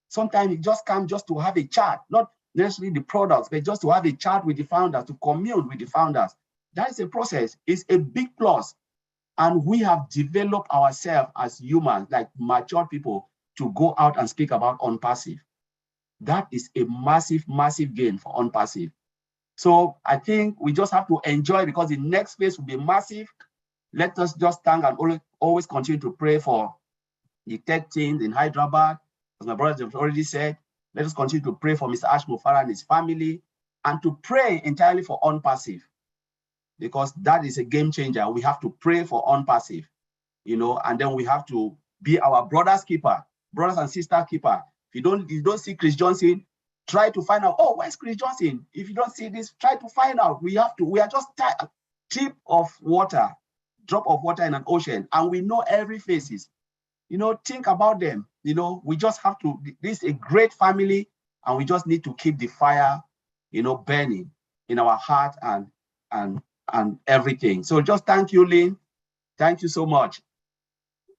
Sometimes it just comes just to have a chat, not necessarily the products, but just to have a chat with the founders, to commune with the founders. That is a process. It's a big plus. And we have developed ourselves as humans, like mature people, to go out and speak about OnPassive. That is a massive, massive gain for OnPassive. So I think we just have to enjoy, because the next phase will be massive. Let us just thank and always continue to pray for the tech teams in Hyderabad. As my brothers have already said, let us continue to pray for Mr. Ashmo Farah and his family, and to pray entirely for OnPassive, because that is a game changer. We have to pray for OnPassive, and then we have to be our brother's keeper, brothers and sister keeper. If you don't see Chris Johnson, try to find out, oh, where's Chris Johnson? If you don't see this, try to find out. We are just a drop of water in an ocean, and we know every faces. Think about them. We just have to, this is a great family, and we just need to keep the fire, burning in our heart and everything. So just thank you, Lynn. Thank you so much.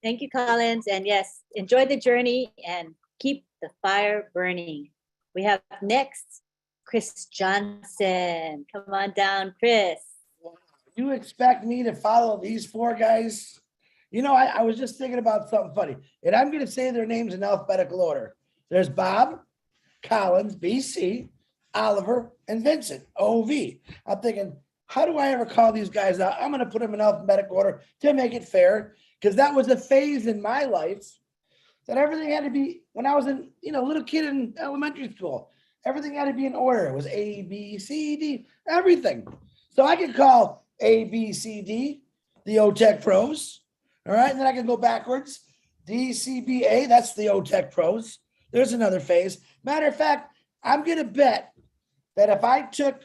Thank you, Collins. And yes, enjoy the journey and keep the fire burning. We have next, Chris Johnson. Come on down, Chris. You expect me to follow these four guys? I was just thinking about something funny, and I'm going to say their names in alphabetical order. There's Bob, Collins, BC, Oliver, and Vincent, OV. I'm thinking, how do I ever call these guys out? I'm going to put them in alphabetical order to make it fair, because that was a phase in my life that everything had to be, when I was a little kid in elementary school, everything had to be in order. It was A, B, C, D, everything. So I could call A, B, C, D, the OTech pros. All right, and then I can go backwards. D, C, B, A, that's the OTech pros. There's another phase. Matter of fact, I'm going to bet that if I took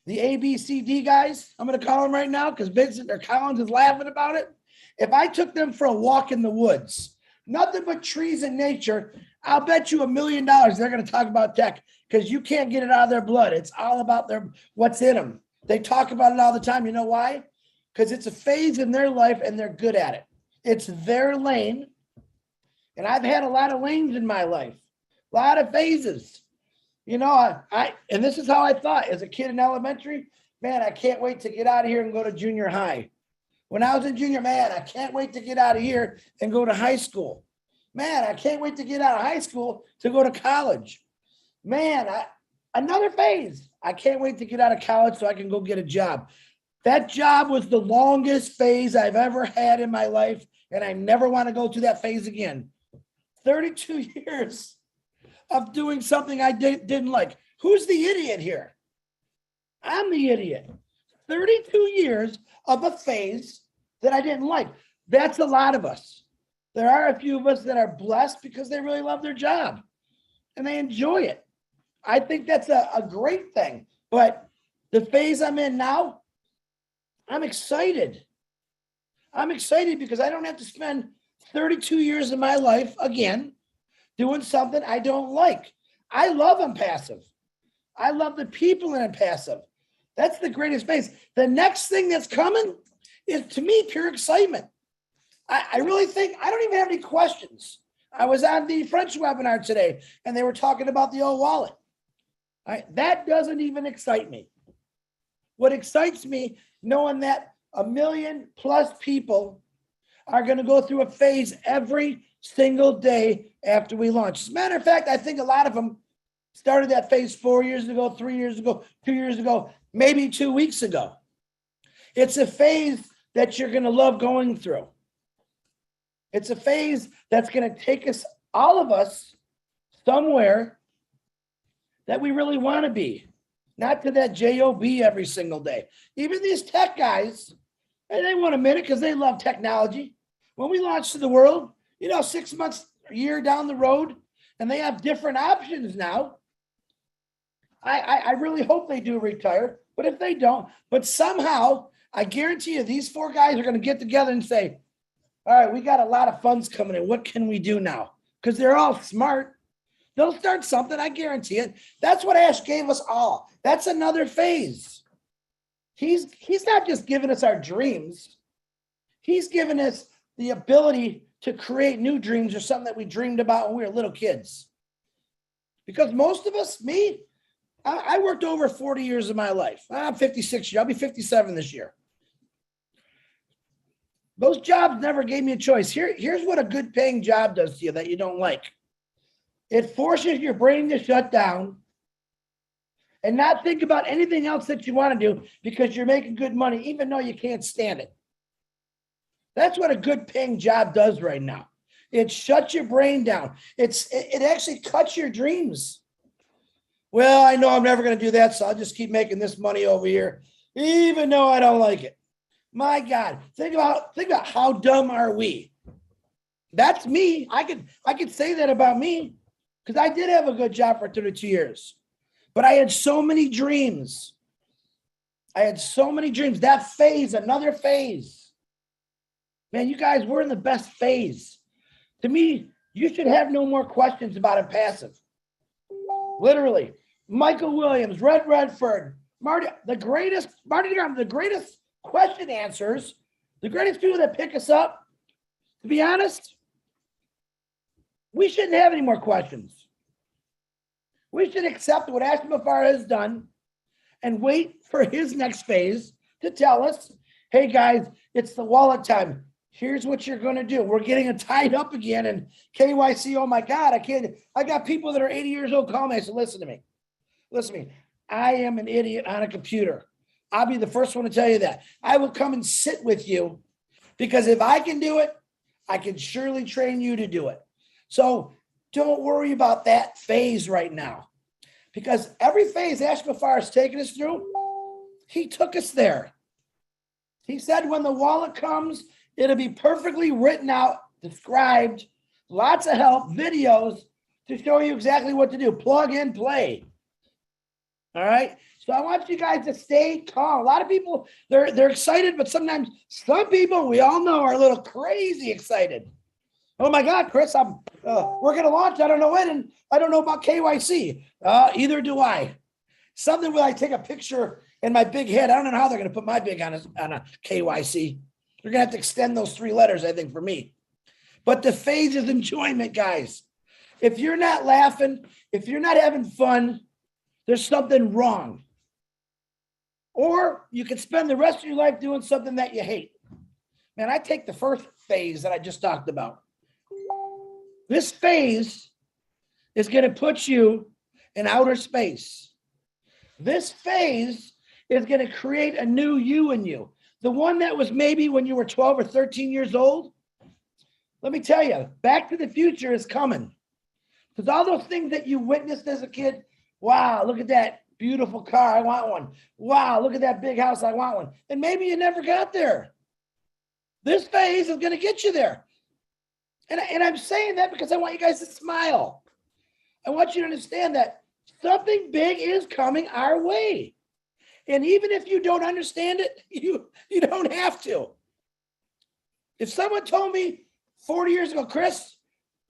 the A, B, C, D guys, I'm going to call them right now because Vincent or Collins is laughing about it. If I took them for a walk in the woods, nothing but trees and nature, I'll bet you $1 million they're going to talk about tech, because you can't get it out of their blood. It's all about what's in them. They talk about it all the time. You know why? Because it's a phase in their life and they're good at it. It's their lane. And I've had a lot of lanes in my life, a lot of phases. And this is how I thought as a kid in elementary. Man, I can't wait to get out of here and go to junior high. When I was in junior, man, I can't wait to get out of here and go to high school. Man, I can't wait to get out of high school to go to college. Man, another phase. I can't wait to get out of college so I can go get a job. That job was the longest phase I've ever had in my life, and I never want to go through that phase again. 32 years of doing something I didn't like. Who's the idiot here? I'm the idiot. 32 years of a phase that I didn't like. That's a lot of us. There are a few of us that are blessed because they really love their job and they enjoy it. I think that's a great thing. But the phase I'm in now, I'm excited. I'm excited because I don't have to spend 32 years of my life again doing something I don't like. I love OnPassive. I love the people in OnPassive. That's the greatest phase. The next thing that's coming is, to me, pure excitement. I really think, I don't even have any questions. I was on the French webinar today and they were talking about the old wallet. All right, that doesn't even excite me. What excites me, knowing that 1 million plus people are going to go through a phase every single day after we launch. As a matter of fact, I think a lot of them started that phase 4 years ago, 3 years ago, 2 years ago, maybe 2 weeks ago. It's a phase that you're going to love going through. It's a phase that's going to take us, all of us, somewhere that we really want to be, not to that job every single day. Even these tech guys, and they want a minute because they love technology. When we launch to the world, 6 months, a year down the road, and they have different options now. I really hope they do retire, but if they don't, but somehow, I guarantee you, these 4 guys are going to get together and say, all right, we got a lot of funds coming in. What can we do now? Because they're all smart. They'll start something, I guarantee it. That's what Ash gave us all. That's another phase. He's not just giving us our dreams. He's given us the ability to create new dreams or something that we dreamed about when we were little kids. Because most of us, me, I worked over 40 years of my life. I'm 56 years. I'll be 57 this year. Those jobs never gave me a choice. Here's what a good paying job does to you that you don't like. It forces your brain to shut down and not think about anything else that you want to do because you're making good money, even though you can't stand it. That's what a good paying job does right now. It shuts your brain down. It actually cuts your dreams. Well, I know I'm never going to do that, so I'll just keep making this money over here, even though I don't like it. My God, think about how dumb are we? That's me. I could say that about me because I did have a good job for 32 years, but I had so many dreams. That phase, another phase. Man, you guys, we're in the best phase. To me, you should have no more questions about Impassive. Literally, Michael Williams, Red Redford, Marty Graham, the greatest question answers, the greatest people that pick us up. To be honest, we shouldn't have any more questions. We should accept what Ash Mufareh has done and wait for his next phase to tell us, hey guys, it's the wallet time. Here's what you're going to do. We're getting it tied up again. And KYC, oh my God, I got people that are 80 years old calling me. I said, listen to me. I am an idiot on a computer. I'll be the first one to tell you that. I will come and sit with you because if I can do it, I can surely train you to do it. So don't worry about that phase right now because every phase Ash Mufareh has taken us through, he took us there. He said when the wallet comes, it'll be perfectly written out, described, lots of help, videos to show you exactly what to do. Plug and play. All right. So I want you guys to stay calm. A lot of people, they're excited, but sometimes some people we all know are a little crazy excited. Oh my God, Chris, we're going to launch. I don't know when, and I don't know about KYC. Either do I. Something where I take a picture in my big head. I don't know how they're going to put my big on a KYC. They're going to have to extend those 3 letters, I think, for me. But the phase is enjoyment, guys. If you're not laughing, if you're not having fun, there's something wrong. Or you could spend the rest of your life doing something that you hate. Man, I take the first phase that I just talked about. This phase is going to put you in outer space. This phase is going to create a new you in you. The one that was maybe when you were 12 or 13 years old. Let me tell you, Back to the Future is coming. Because all those things that you witnessed as a kid, wow, look at that beautiful car, I want one. Wow, look at that big house, I want one. And maybe you never got there. This phase is going to get you there. And I'm saying that because I want you guys to smile. I want you to understand that something big is coming our way. And even if you don't understand it, you don't have to. If someone told me 40 years ago, Chris,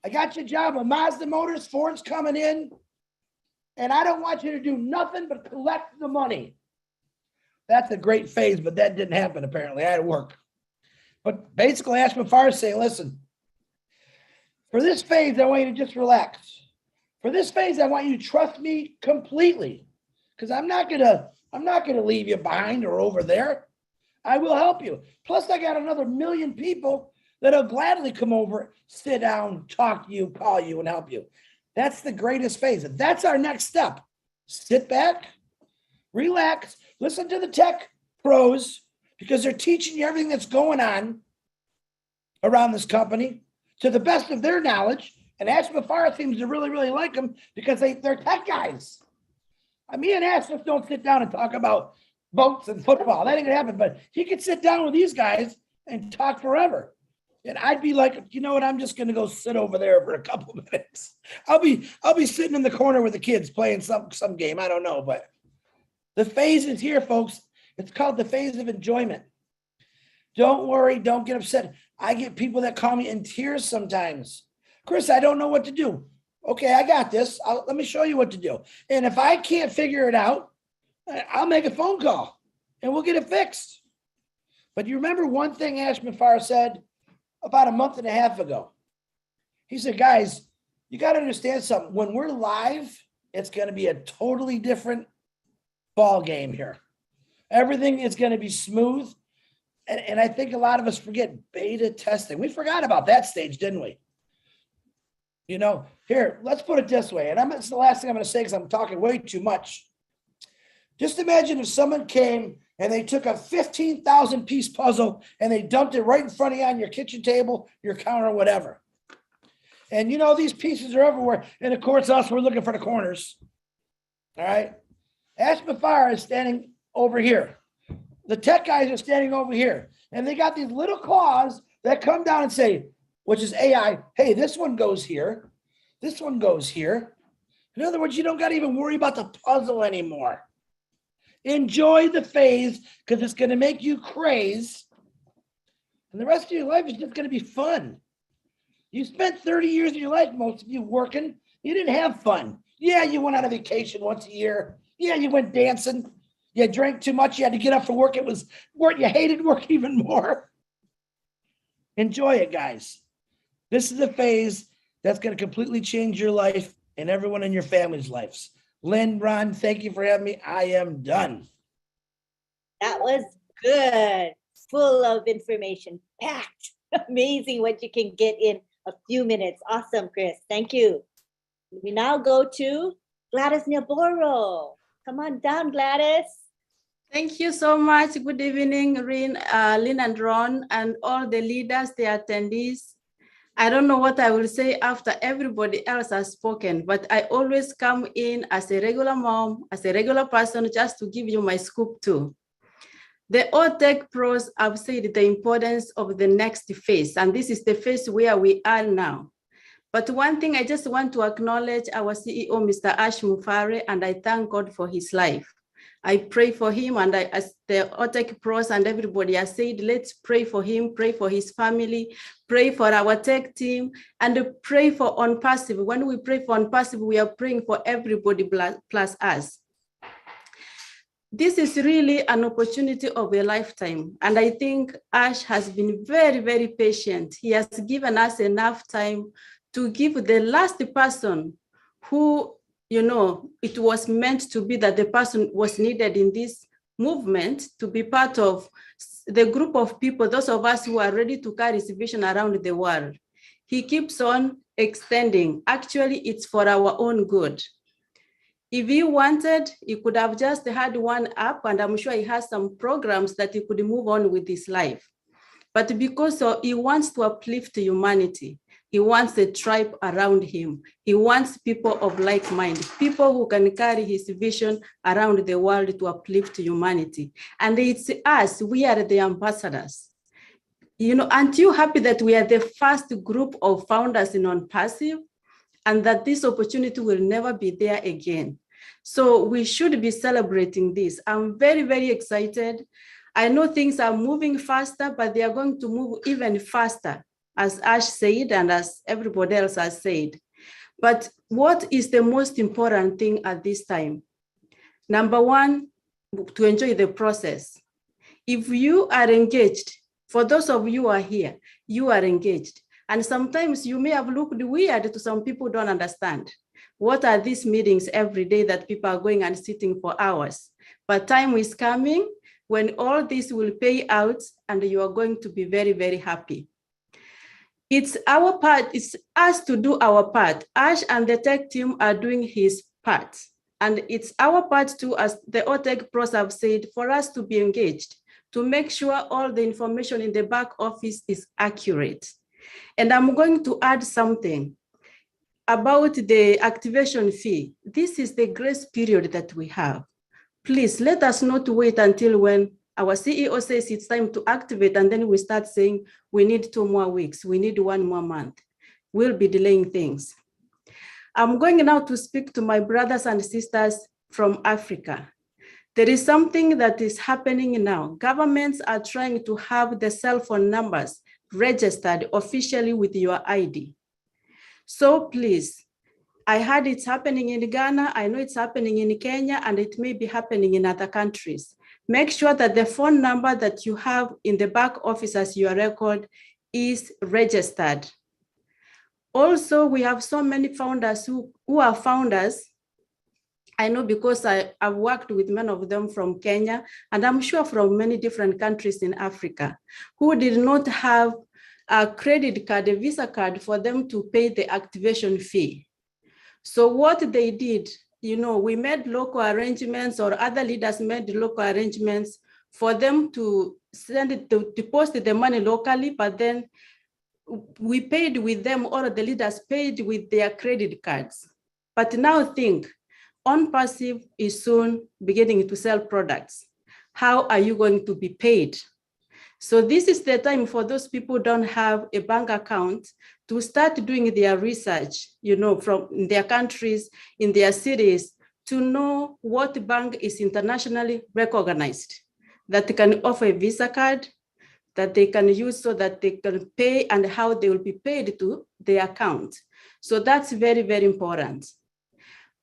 I got you a job at Mazda Motors, Ford's coming in, and I don't want you to do nothing but collect the money. That's a great phase, but that didn't happen apparently. I had to work. But basically, Ash Mafar is saying, listen, for this phase, I want you to just relax. For this phase, I want you to trust me completely, because I'm not gonna leave you behind or over there. I will help you. Plus, I got another 1 million people that'll gladly come over, sit down, talk to you, call you, and help you. That's the greatest phase. That's our next step. Sit back, relax, listen to the tech pros, because they're teaching you everything that's going on around this company to the best of their knowledge. And Ash Mafar seems to really, really like them because they're tech guys. Me and Ash just don't sit down and talk about boats and football. That ain't gonna happen. But he could sit down with these guys and talk forever. And I'd be like, you know what? I'm just gonna go sit over there for a couple of minutes. I'll be sitting in the corner with the kids playing some game. I don't know, but the phase is here, folks. It's called the phase of enjoyment. Don't worry. Don't get upset. I get people that call me in tears sometimes. Chris, I don't know what to do. Okay, I got this. Let me show you what to do. And if I can't figure it out, I'll make a phone call and we'll get it fixed. But you remember one thing Ash Mafar said about a month and a half ago? He said, guys, you got to understand something. When we're live, it's going to be a totally different ball game here. Everything is going to be smooth. And I think a lot of us forget beta testing. We forgot about that stage, didn't we? You know, here, let's put it this way. And it's the last thing I'm going to say because I'm talking way too much. Just imagine if someone came and they took a 15,000 piece puzzle and they dumped it right in front of you on your kitchen table, your counter, whatever. And you know, these pieces are everywhere. And of course, us, we're looking for the corners. All right. Ash Mafar is standing over here. The tech guys are standing over here. And they got these little claws that come down and say, which is AI, hey, this one goes here. This one goes here. In other words, you don't got to even worry about the puzzle anymore. Enjoy the phase because it's going to make you crazy. And the rest of your life is just going to be fun. You spent 30 years of your life, most of you, working. You didn't have fun. Yeah, you went on a vacation once a year. Yeah, you went dancing. You drank too much. You had to get up for work. It was work. You hated work even more. Enjoy it, guys. This is a phase that's going to completely change your life and everyone in your family's lives. Lynn, Ron, thank you for having me. I am done. That was good. Full of information, packed. Amazing what you can get in a few minutes. Awesome, Chris. Thank you. We now go to Gladys Naboro. Come on down, Gladys. Thank you so much. Good evening, Lynn and Ron, and all the leaders, the attendees. I don't know what I will say after everybody else has spoken, but I always come in as a regular mom, as a regular person, just to give you my scoop too. The all tech pros have said the importance of the next phase, and this is the phase where we are now. But one thing I just want to acknowledge our CEO, Mr. Ash Mafar, and I thank God for his life. I pray for him, and as the OTEC pros and everybody has said, let's pray for him, pray for his family, pray for our tech team, and pray for OnPassive. When we pray for OnPassive, we are praying for everybody plus us. This is really an opportunity of a lifetime. And I think Ash has been very, very patient. He has given us enough time to give the last person who, you know, it was meant to be that the person was needed in this movement to be part of the group of people, those of us who are ready to carry his vision around the world. He keeps on extending. Actually, it's for our own good. If he wanted, he could have just had one up, and I'm sure he has some programs that he could move on with his life. But because he wants to uplift humanity, he wants a tribe around him. He wants people of like mind, people who can carry his vision around the world to uplift humanity. And it's us, we are the ambassadors. You know, aren't you happy that we are the first group of founders in OnPassive, and that this opportunity will never be there again? So we should be celebrating this. I'm very, very excited. I know things are moving faster, but they are going to move even faster, as Ash said, and as everybody else has said. But what is the most important thing at this time? Number one, to enjoy the process. If you are engaged, for those of you who are here, you are engaged. And sometimes you may have looked weird to some people who don't understand. What are these meetings every day that people are going and sitting for hours? But time is coming when all this will pay out and you are going to be very, very happy. It's our part, it's us to do our part. Ash and the tech team are doing his part. And it's our part too, as the OTech pros have said, for us to be engaged, to make sure all the information in the back office is accurate. And I'm going to add something about the activation fee. This is the grace period that we have. Please let us not wait until when our CEO says it's time to activate and then we start saying we need 2 more weeks, we need 1 more month. We'll be delaying things. I'm going now to speak to my brothers and sisters from Africa. There is something that is happening now. Governments are trying to have the cell phone numbers registered officially with your ID. So please, I heard it's happening in Ghana, I know it's happening in Kenya, and it may be happening in other countries. Make sure that the phone number that you have in the back office as your record is registered. Also, we have so many founders who are founders. I know because I've worked with many of them from Kenya, and I'm sure from many different countries in Africa, who did not have a credit card, a Visa card for them to pay the activation fee. So what they did, we made local arrangements, or other leaders made local arrangements for them to send it, to deposit the money locally, but then we paid with them, or the leaders paid with their credit cards. But now think, OnPassive is soon beginning to sell products. How are you going to be paid? So this is the time for those people who don't have a bank account to start doing their research, from their countries, in their cities, to know what bank is internationally recognized, that can offer a Visa card, that they can use so that they can pay, and how they will be paid to their account. So that's very, very important.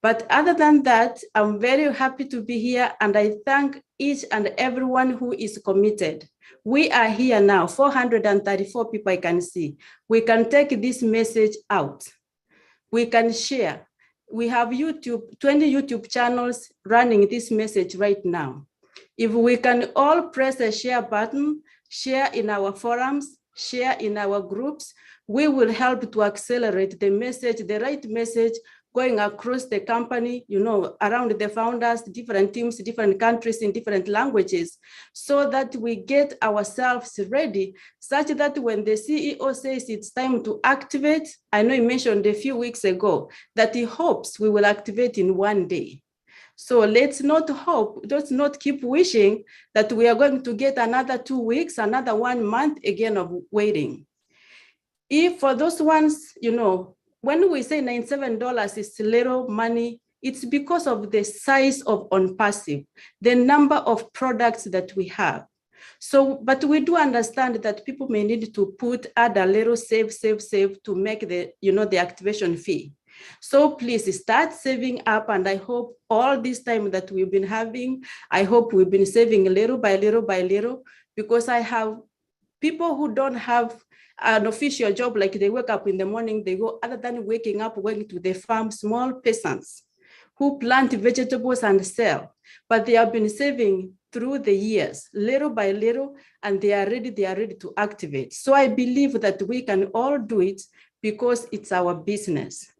But other than that, I'm very happy to be here, and I thank each and everyone who is committed. We are here now, 434 people I can see. We can take this message out. We can share. We have 20 YouTube channels running this message right now. If we can all press a share button, share in our forums, share in our groups, we will help to accelerate the message, the right message, going across the company, around the founders, different teams, different countries, in different languages, so that we get ourselves ready, such that when the CEO says it's time to activate, I know he mentioned a few weeks ago that he hopes we will activate in 1 day. So let's not hope, let's not keep wishing that we are going to get another 2 weeks, another 1 month again of waiting. If for those ones, when we say $97 is little money, it's because of the size of OnPassive, the number of products that we have. So, but we do understand that people may need to add a little save to make the, the activation fee. So please start saving up, and I hope all this time that we've been having, I hope we've been saving little by little, because I have people who don't have an official job, like they wake up in the morning, they go, other than waking up, going to the farm, small peasants who plant vegetables and sell, but they have been saving through the years, little by little, and they are ready to activate. So I believe that we can all do it because it's our business.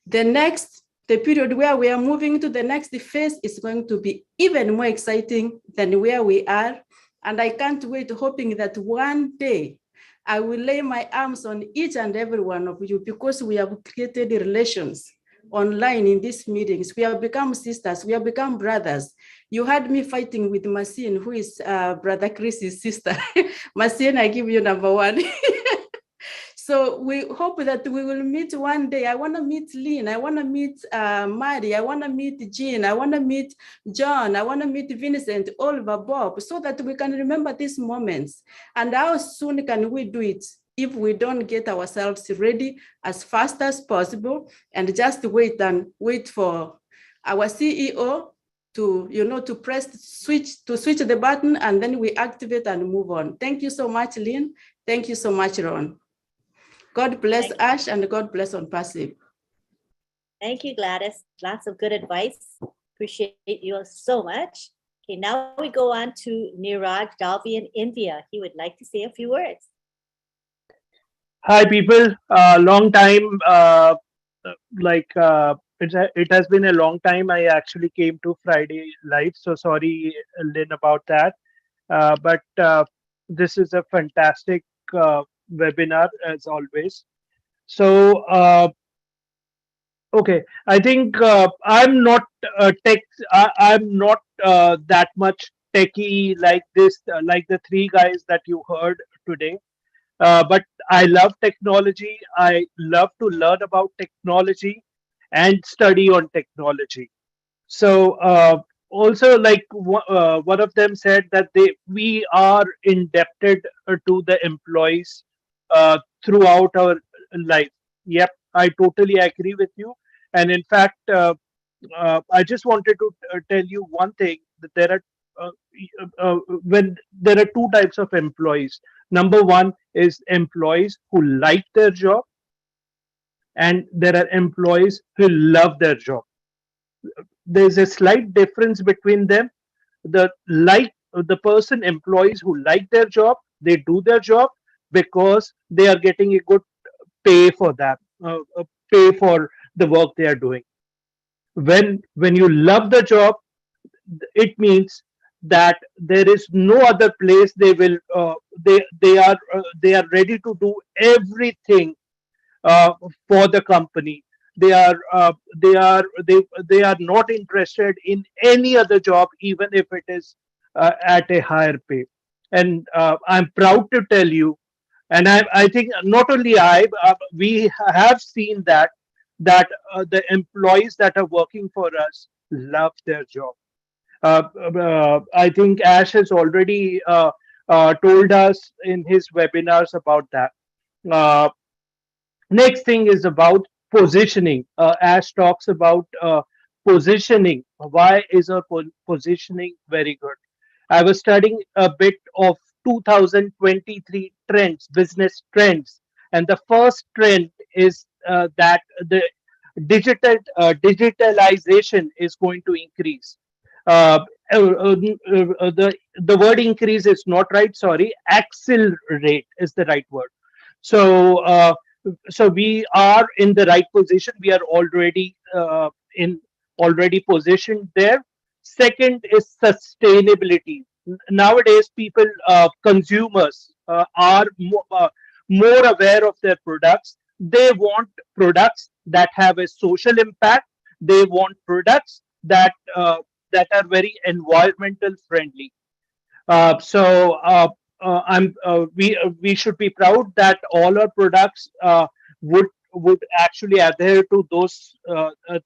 The period where we are moving to the next phase is going to be even more exciting than where we are. And I can't wait, hoping that one day I will lay my arms on each and every one of you, because we have created relations online in these meetings. We have become sisters, we have become brothers. You had me fighting with Masine, who is Brother Chris's sister. Masine, I give you number 1. So we hope that we will meet one day. I want to meet Lynn. I want to meet Maddie. I want to meet Jean. I want to meet John. I want to meet Vincent, Oliver, Bob, so that we can remember these moments. And how soon can we do it if we don't get ourselves ready as fast as possible and just wait for our CEO to press switch the button, and then we activate and move on. Thank you so much, Lynn. Thank you so much, Ron. God bless Ash, and God bless OnPassive. Thank you, Gladys. Lots of good advice. Appreciate you so much. Okay, now we go on to Niraj Dalvi in India. He would like to say a few words. Hi, people. Long time. It has been a long time. I actually came to Friday Live, so sorry, Lynn, about that. But this is a fantastic webinar as always. So, okay, I think I'm not I'm not that much techie like this, like the three guys that you heard today. But I love technology. I love to learn about technology and study on technology. So also, like one of them said that we are indebted to the employees throughout our life. Yep, I totally agree with you. And in fact, I just wanted to tell you one thing, that there are when there are two types of employees. Number one is employees who like their job, and there are employees who love their job. There's a slight difference between them. The person employees who like their job, they do their job because they are getting a good pay for that, pay for the work they are doing. When you love the job, it means that there is no other place they will they are ready to do everything for the company. They are not interested in any other job, even if it is at a higher pay. And I'm proud to tell you, and I think not only we have seen that the employees that are working for us love their job. I think Ash has already told us in his webinars about that. Next thing is about positioning. Ash talks about positioning. Why is our positioning very good? I was studying a bit of 2023 trends, business trends, and the first trend is that the digitalization is going to increase. The word increase is not right. Sorry, accelerate is the right word. So we are in the right position. We are already positioned there. Second is sustainability. Nowadays, people, consumers, are more aware of their products. They want products that have a social impact. They want products that are very environmental friendly. We should be proud that all our products would actually adhere to those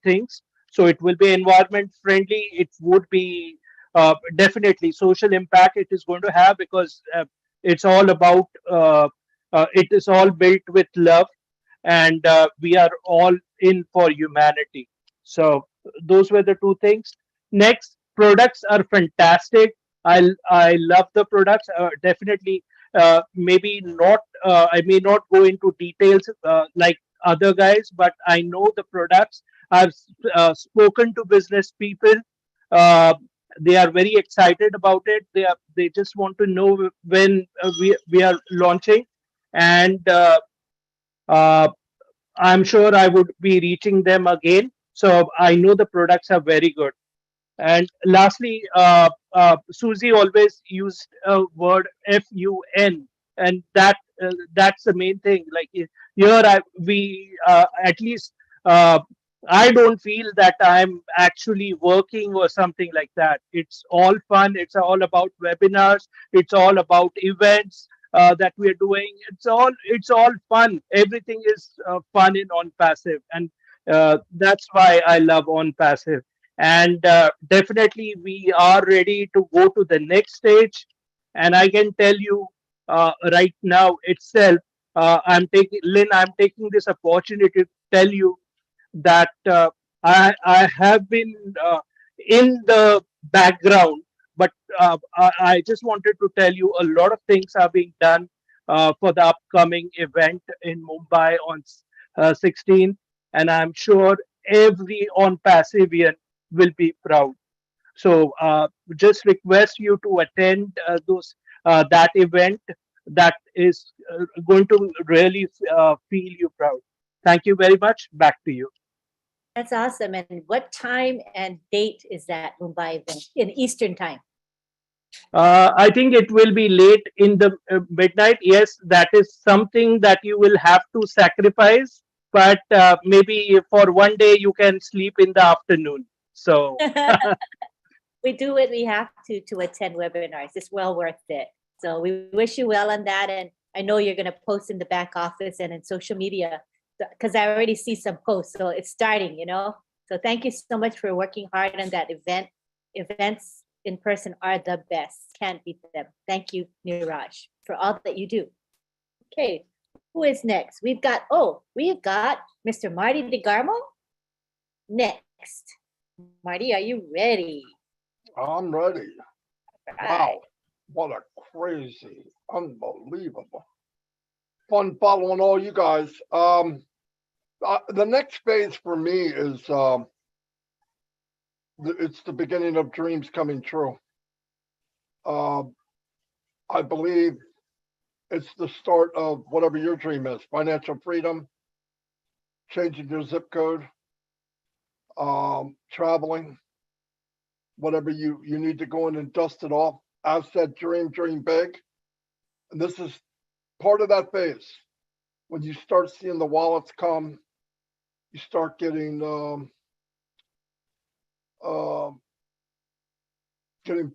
things. So it will be environment friendly. It would be definitely social impact. It is going to have, because it's all about it is all built with love, and we are all in for humanity. So those were the two things. Next, products are fantastic. I love the products. Definitely, maybe not. I may not go into details like other guys, but I know the products. I've spoken to business people. Uh, they are very excited about it. They just want to know when we are launching, and uh, I'm sure I would be reaching them again. So I know the products are very good. And lastly, Susie always used a word FUN, and that's the main thing. Like here, we at least I don't feel that I'm actually working or something like that. It's all fun. It's all about webinars. It's all about events that we're doing. It's all fun. Everything is fun in OnPassive, and that's why I love OnPassive. And definitely, we are ready to go to the next stage. And I can tell you right now itself, Lynn, I'm taking this opportunity to tell you that I have been in the background. But I just wanted to tell you a lot of things are being done for the upcoming event in Mumbai on 16th, and I'm sure every on Passivian will be proud. So just request you to attend those that event. That is going to really feel you proud. Thank you very much. Back to you. That's awesome. And what time and date is that Mumbai event in Eastern time? I think it will be late in the midnight. Yes, that is something that you will have to sacrifice. But maybe for one day you can sleep in the afternoon. So We do what we have to attend webinars. It's well worth it. So we wish you well on that. And I know you're going to post in the back office and in social media because I already see some posts. So it's starting, you know. So thank you so much for working hard on that event. Events in person are the best. Can't beat them. Thank you, Niraj, for all that you do. Okay, who is next? We've got Mr. Marty DeGarmo next. Marty, are you ready? I'm ready. Right. Wow. What a crazy, unbelievable. Fun following all you guys. The next phase for me is it's the beginning of dreams coming true. I believe it's the start of whatever your dream is: financial freedom, changing your zip code, traveling, whatever you need to go in and dust it off. I've said dream big. And this is part of that phase. When you start seeing the wallets come, you start getting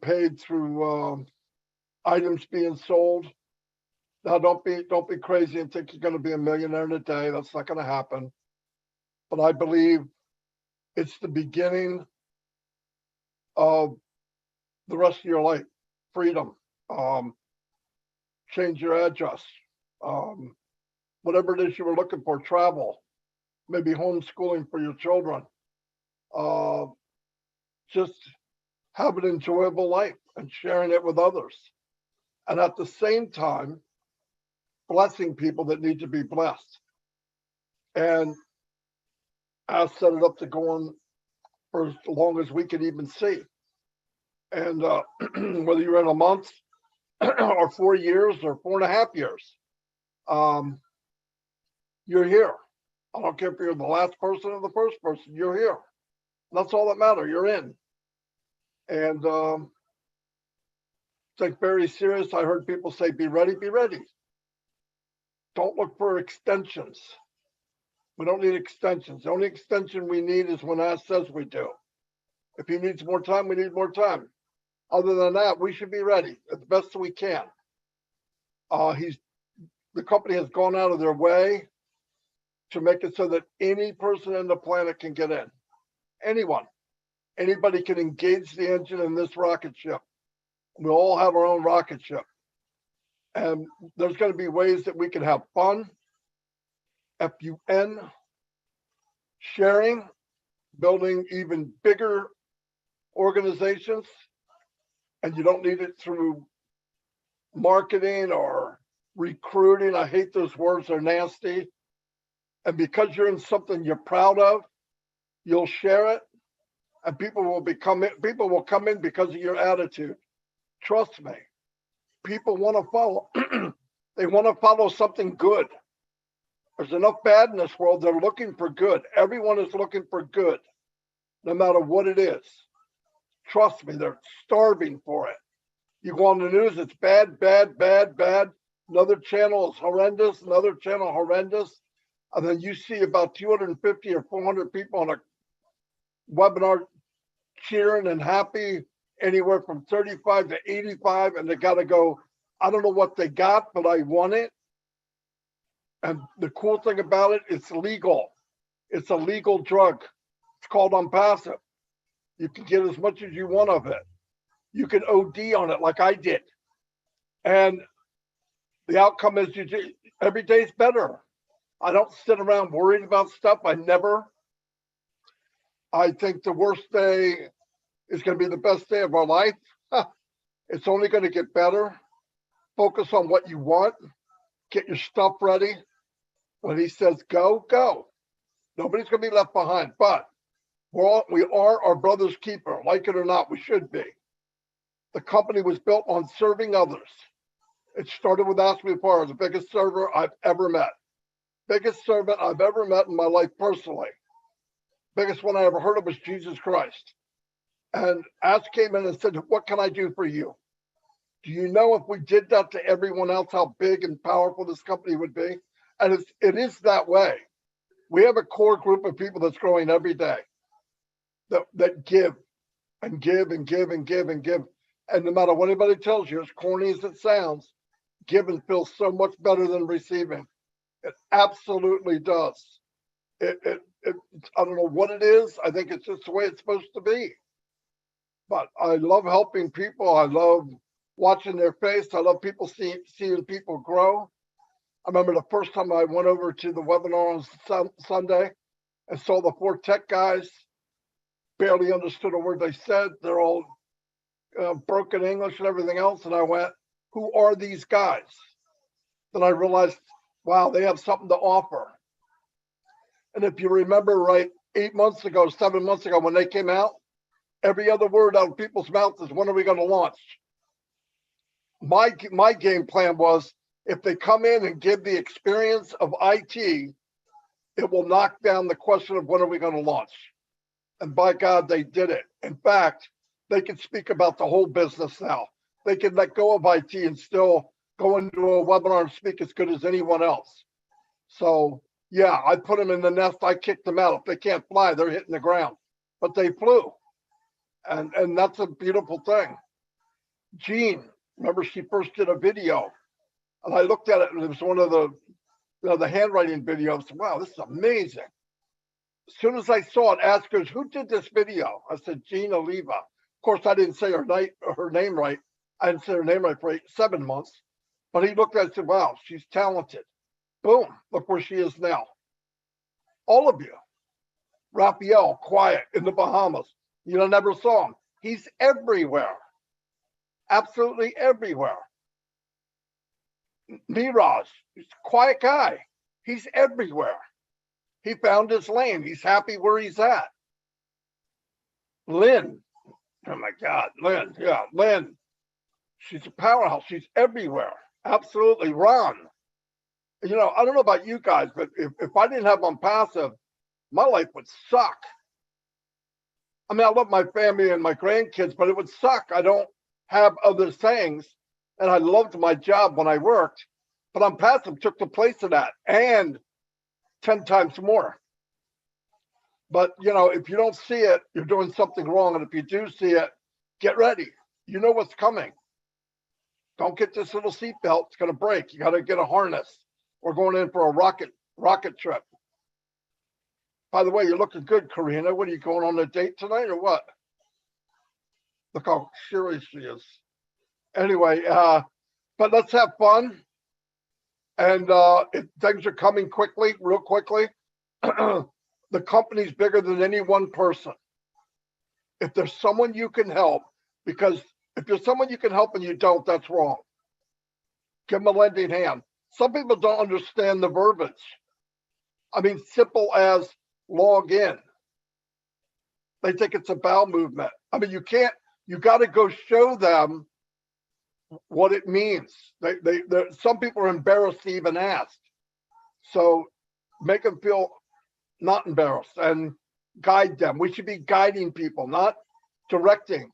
paid through items being sold. Now, don't be crazy and think you're going to be a millionaire in a day. That's not going to happen. But I believe it's the beginning of the rest of your life. Freedom. Change your address. Whatever it is you were looking for, travel, maybe homeschooling for your children. Just have an enjoyable life and sharing it with others. And at the same time, blessing people that need to be blessed. And I set it up to go on for as long as we could even see. And whether you're in a month or 4 years or 4.5 years, you're here. I don't care if you're the last person or the first person, you're here. That's all that matters. You're in. And take very serious. I heard people say, be ready, be ready. Don't look for extensions. We don't need extensions. The only extension we need is when Ash says we do. If he needs more time, we need more time. Other than that, we should be ready as best we can. The company has gone out of their way to make it so that any person on the planet can get in. Anyone. Anybody can engage the engine in this rocket ship. We all have our own rocket ship. And there's going to be ways that we can have fun, FUN, sharing, building even bigger organizations. And you don't need it through marketing or recruiting. I hate those words, they're nasty. And because you're in something you're proud of, you'll share it, and people will come in because of your attitude. Trust me. People want to follow. They want to follow something good. There's enough bad in this world. They're looking for good. Everyone is looking for good, no matter what it is. Trust me, they're starving for it. You go on the news, it's bad, bad, bad, bad. Another channel is horrendous, another channel horrendous. And then you see about 250 or 400 people on a webinar cheering and happy, anywhere from 35 to 85. And they got to go, I don't know what they got, but I want it. And the cool thing about it, it's legal. It's a legal drug. It's called Unpassive. You can get as much as you want of it. You can OD on it like I did. And the outcome is every day's better. I don't sit around worried about stuff. I think the worst day is going to be the best day of our life. It's only going to get better. Focus on what you want. Get your stuff ready. When he says go, go. Nobody's going to be left behind, but we are our brother's keeper. Like it or not, we should be. The company was built on serving others. It started with Ask Me Par, the biggest server I've ever met. Biggest servant I've ever met in my life personally. Biggest one I ever heard of was Jesus Christ. And Ask came in and said, what can I do for you? Do you know if we did that to everyone else, how big and powerful this company would be? And it is that way. We have a core group of people that's growing every day that give and give and give and give and give. And no matter what anybody tells you, as corny as it sounds, giving feels so much better than receiving. It absolutely does. I don't know what it is. I think it's just the way it's supposed to be. But I love helping people. I love watching their face. I love people seeing people grow. I remember the first time I went over to the webinar on Sunday and saw the 4 tech guys, barely understood a word they said. They're all broken English and everything else. And I went, who are these guys? Then I realized, wow, they have something to offer. And if you remember right, 8 months ago, 7 months ago, when they came out, every other word out of people's mouths is, when are we going to launch? My game plan was, if they come in and give the experience of IT, it will knock down the question of when are we going to launch. And by God, they did it. In fact, they can speak about the whole business now. They can let go of IT and still go into a webinar and speak as good as anyone else. So yeah, I put them in the nest. I kicked them out. If they can't fly, they're hitting the ground. But they flew. And that's a beautiful thing. Jean, remember she first did a video. And I looked at it, and it was one of the handwriting videos. Wow, this is amazing. As soon as I saw it, asked her, who did this video? I said, Jean Oliva. Of course, I didn't say her name right. I didn't say her name right for 7 months. But he looked at it and said, wow, she's talented. Boom, look where she is now. All of you. Raphael, quiet in the Bahamas. You never saw him. He's everywhere. Absolutely everywhere. Miraj, he's a quiet guy. He's everywhere. He found his lane. He's happy where he's at. Lynn, oh my God, Lynn, yeah, Lynn. She's a powerhouse. She's everywhere. Absolutely. Ron. I don't know about you guys, but if I didn't have OnPassive, my life would suck. I mean, I love my family and my grandkids, but it would suck. I don't have other things. And I loved my job when I worked, but OnPassive took the place of that and 10 times more. But, if you don't see it, you're doing something wrong. And if you do see it, get ready. You know what's coming. Don't get this little seatbelt. It's going to break. You got to get a harness. We're going in for a rocket trip. By the way, you're looking good, Karina. What are you going on a date tonight or what? Look how serious she is. Anyway, but let's have fun. And things are coming quickly, real quickly. The company's bigger than any one person. If there's someone you can help, because if there's someone you can help and you don't, that's wrong. Give them a lending hand. Some people don't understand the verbiage. I mean, simple as log in. They think it's a bowel movement. I mean, you got to go show them what it means. Some people are embarrassed to even ask. So make them feel not embarrassed and guide them. We should be guiding people, not directing.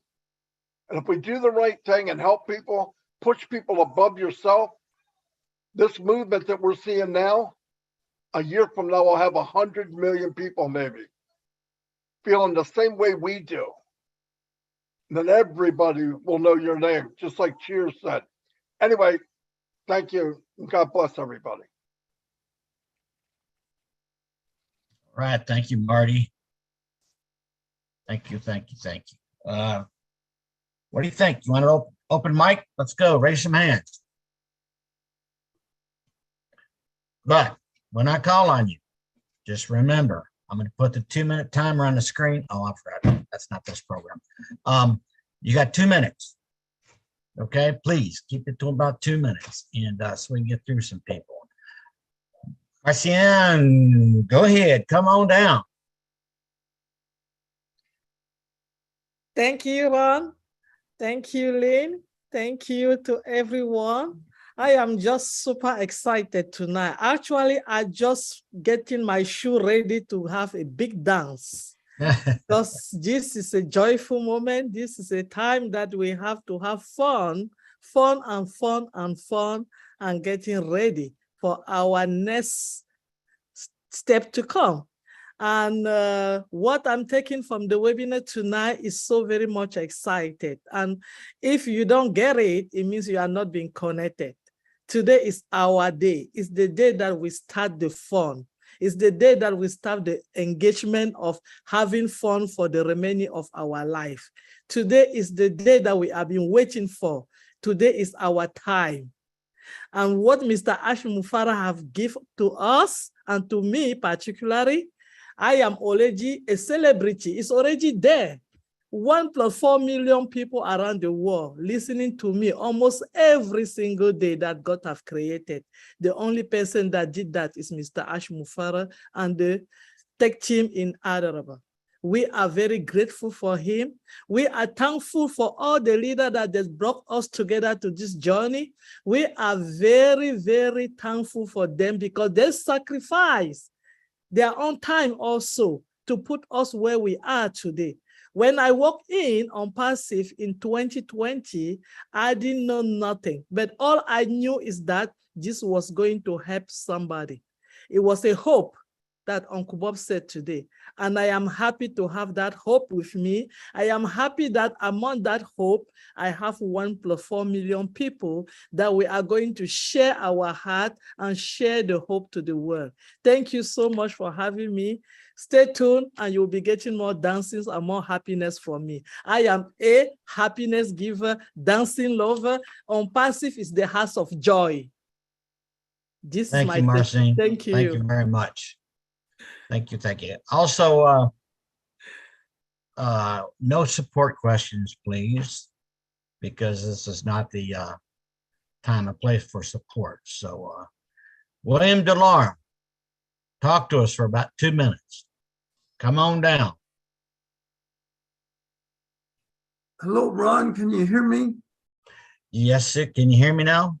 And if we do the right thing and help people, push people above yourself, this movement that we're seeing now, a year from now, we'll have 100 million people maybe feeling the same way we do. Then everybody will know your name, just like Cheers said. Anyway, thank you. God bless everybody. All right. Thank you, Marty. Thank you. What do you think? You want to open mic? Let's go. Raise some hands. But when I call on you, just remember, I'm going to put the 2-minute timer on the screen. Oh, I forgot. That's not this program. You got 2 minutes. Okay, please keep it to about 2 minutes, and so we can get through some people. Marcian, go ahead. Come on down. Thank you, Ron. Thank you, Lynn. Thank you to everyone. I am just super excited tonight. Actually, I just getting my shoe ready to have a big dance. Because this is a joyful moment. This is a time that we have to have fun, and getting ready for our next step to come. And what I'm taking from the webinar tonight is so very much excited. And if you don't get it, it means you are not being connected. Today is our day. It's the day that we start the fun. It's the day that we start the engagement of having fun for the remaining of our life. Today is the day that we have been waiting for. Today is our time. And what Mr. Ashim Mufara have given to us, and to me particularly, I am already a celebrity. It's already there. 1.4 million people around the world listening to me almost every single day that God have created. The only person that did that is Mr. Ash Mufara and the tech team in Adaraba. We are very grateful for him. We are thankful for all the leaders that just brought us together to this journey. We are very, very thankful for them because they sacrifice their own time also to put us where we are today. When I walked in on Passive in 2020, I didn't know nothing, but all I knew is that this was going to help somebody. It was a hope that Uncle Bob said today, and I am happy to have that hope with me. I am happy that among that hope, I have 1.4 million people that we are going to share our heart and share the hope to the world. Thank you so much for having me. Stay tuned and you'll be getting more dancing and more happiness from me. I am a happiness giver, dancing lover. On Passive is the house of joy. This Thank is you, my Marcine. Thank you. Thank you very much. Thank you. Thank you. Also, no support questions, please, because this is not the time and place for support. So, William DeLorme, talk to us for about 2 minutes. Come on down. Hello, Ron. Can you hear me? Yes, sir. Can you hear me now?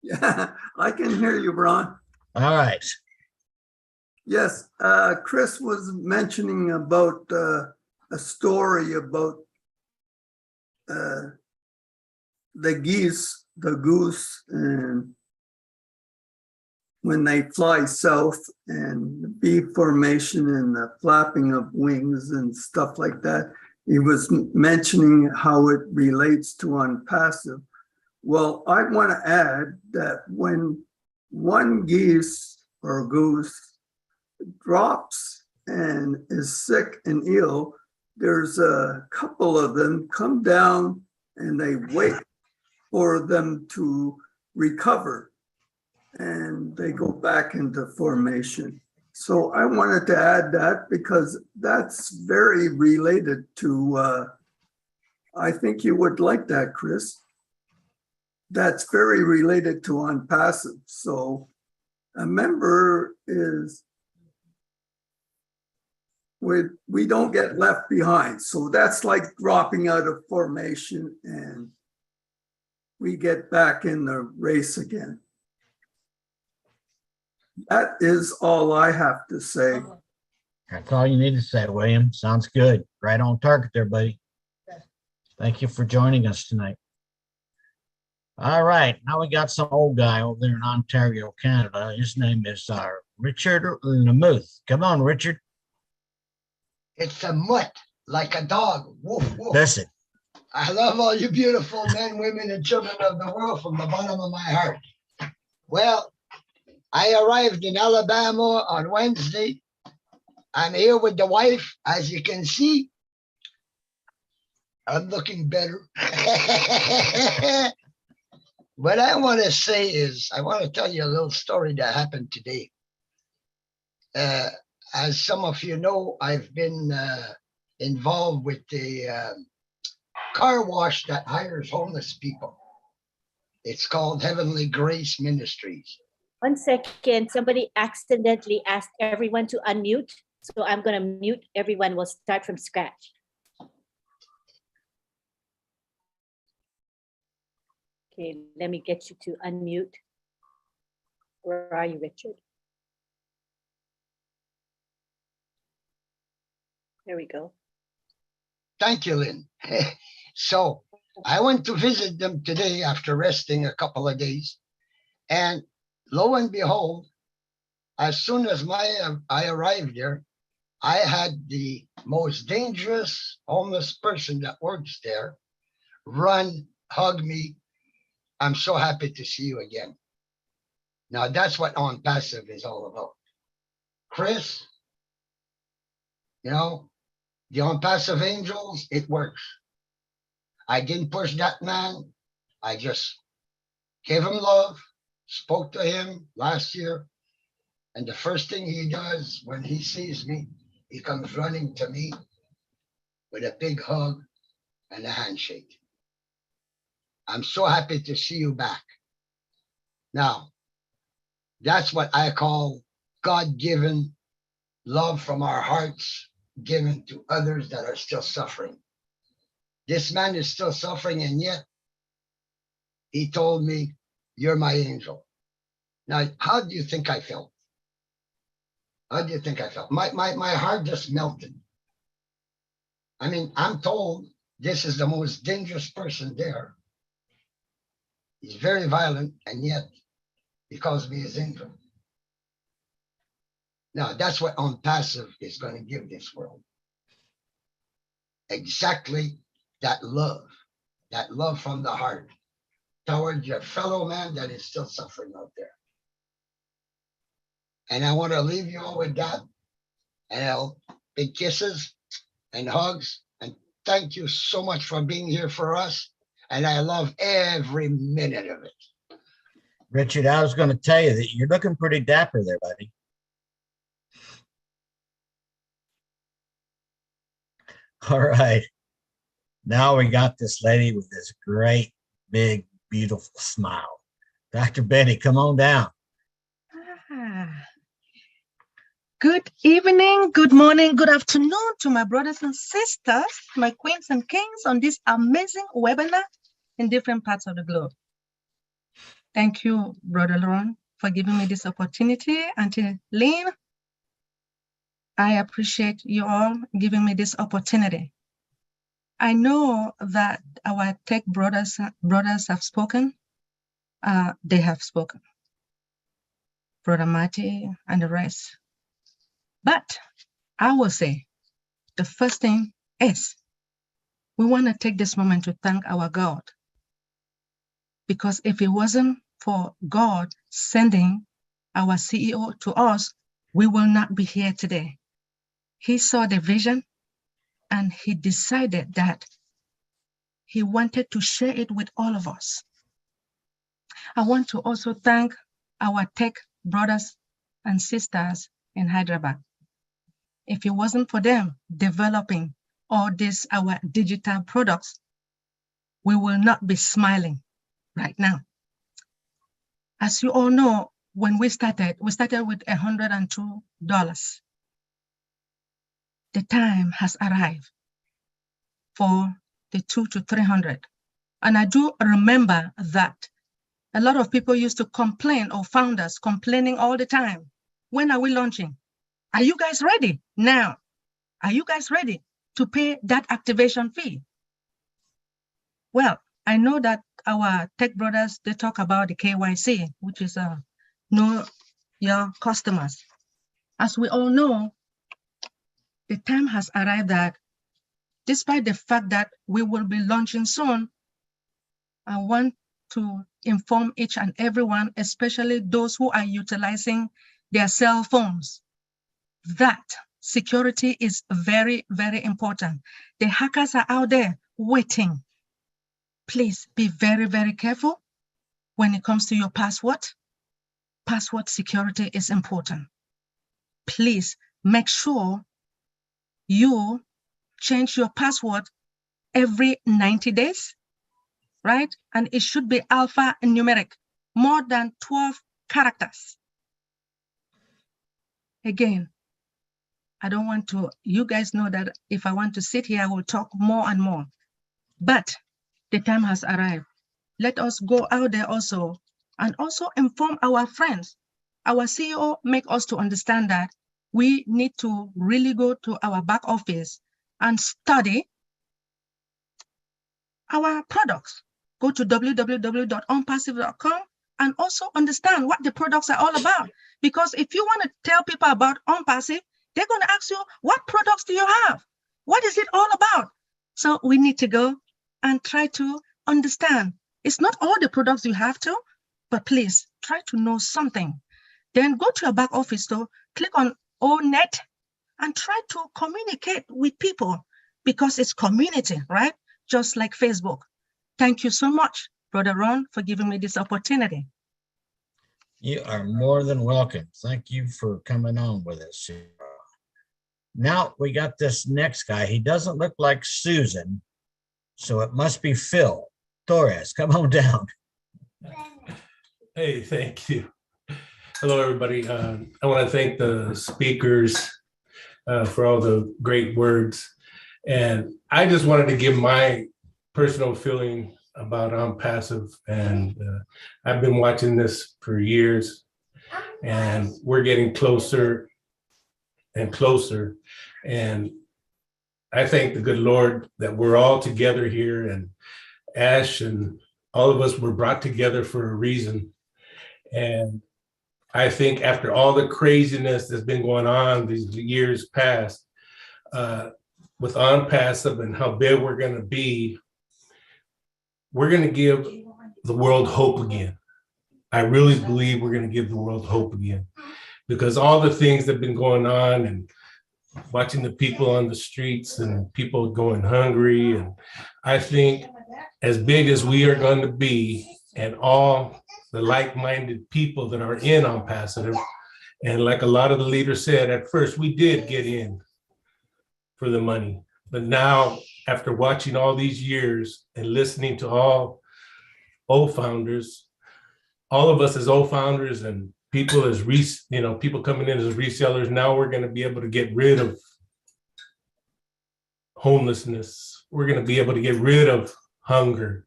Yeah, I can hear you, Ron. All right. Yes, Chris was mentioning about a story about the geese, the goose, and when they fly south, and the bee formation and the flapping of wings and stuff like that. He was mentioning how it relates to unpassive. Well, I want to add that when one geese or goose drops and is sick and ill, there's a couple of them come down and they wait for them to recover and they go back into formation. So I wanted to add that because that's very related to, I think you would like that, Chris. That's very related to unpassive. So a member is, we don't get left behind. So that's like dropping out of formation and we get back in the race again. That is all I have to say. That's all you need to say, William. Sounds good. Right on target there, buddy. Thank you for joining us tonight. All right, now we got some old guy over there in Ontario, Canada. His name is Richard Lamuth. Come on, Richard. It's a mutt, like a dog. Woof, woof. Listen. I love all you beautiful men, women, and children of the world from the bottom of my heart. Well, I arrived in Alabama on Wednesday. I'm here with the wife. As you can see, I'm looking better. What I want to say is, I want to tell you a little story that happened today. As some of you know, I've been involved with the car wash that hires homeless people. It's called Heavenly Grace Ministries. 1 second, somebody accidentally asked everyone to unmute. So I'm going to mute everyone. We'll start from scratch. Okay, let me get you to unmute. Where are you, Richard? There we go. Thank you, Lynn. So I went to visit them today after resting a couple of days. And lo and behold, as soon as I arrived there, I had the most dangerous homeless person that works there run, hug me. I'm so happy to see you again. Now that's what On Passive is all about. Chris, you know, the On Passive Angels, it works. I didn't push that man. I just gave him love, spoke to him last year. And the first thing he does when he sees me, he comes running to me with a big hug and a handshake. I'm so happy to see you back. Now, that's what I call God-given love from our hearts, given to others that are still suffering. This man is still suffering, and yet he told me, "You're my angel." Now, how do you think I felt? How do you think I felt? My heart just melted. I mean, I'm told this is the most dangerous person there. He's very violent, and yet he calls me his angel. Now, that's what On Passive is going to give this world. Exactly that love from the heart toward your fellow man that is still suffering out there. And I want to leave you all with that. And big kisses and hugs. And thank you so much for being here for us. And I love every minute of it. Richard, I was going to tell you that you're looking pretty dapper there, buddy. All right. Now we got this lady with this great, big, beautiful smile. Dr. Betty, come on down. Good evening, good morning, good afternoon to my brothers and sisters, my queens and kings on this amazing webinar in different parts of the globe. Thank you, Brother Ron, for giving me this opportunity. Auntie Lynn, I appreciate you all giving me this opportunity. I know that our tech brothers have spoken. They have spoken. Brother Marty and the rest. But I will say the first thing is we want to take this moment to thank our God. Because if it wasn't for God sending our CEO to us, we will not be here today. He saw the vision and he decided that he wanted to share it with all of us. I want to also thank our tech brothers and sisters in Hyderabad. If it wasn't for them developing all these our digital products, we will not be smiling right now. As you all know, when we started with $102. The time has arrived for the $200 to $300. And I do remember that a lot of people used to complain, or founders complaining all the time. When are we launching? Are you guys ready now? Are you guys ready to pay that activation fee? Well, I know that our tech brothers, they talk about the KYC, which is know your customers. As we all know, the time has arrived that despite the fact that we will be launching soon, I want to inform each and everyone, especially those who are utilizing their cell phones, that security is very, very important. The hackers are out there waiting. Please be very, very careful when it comes to your password. Password security is important. Please make sure you change your password every 90 days, right? And it should be alphanumeric, more than 12 characters. Again, I don't want to, you guys know that if I want to sit here, I will talk more and more. But the time has arrived. Let us go out there also and also inform our friends. Our CEO make us to understand that we need to really go to our back office and study our products. Go to www.onpassive.com and also understand what the products are all about. Because if you want to tell people about OnPassive, they're going to ask you, what products do you have? What is it all about? So we need to go and try to understand. It's not all the products you have to, but please try to know something. Then go to your back office store, click on ONET and try to communicate with people because it's community, right? Just like Facebook. Thank you so much, Brother Ron, for giving me this opportunity. You are more than welcome. Thank you for coming on with us. Now we got this next guy. He doesn't look like Susan, so it must be Phil Torres. Come on down. Hey, thank you. Hello, everybody. I want to thank the speakers for all the great words. And I just wanted to give my personal feeling about OnPassive. And I've been watching this for years, and we're getting closer and closer. And I thank the good Lord that we're all together here, and Ash and all of us were brought together for a reason. And I think after all the craziness that's been going on these years past, with OnPassive and how big we're going to be, we're going to give the world hope again. I really believe we're going to give the world hope again, because all the things that have been going on, and watching the people on the streets and people going hungry, and I think as big as we are going to be, and all the like-minded people that are in OnPassive, and like a lot of the leaders said, at first we did get in for the money, but now after watching all these years and listening to all O-founders, all of us as O-founders and people as people coming in as resellers, now we're going to be able to get rid of homelessness. We're going to be able to get rid of hunger.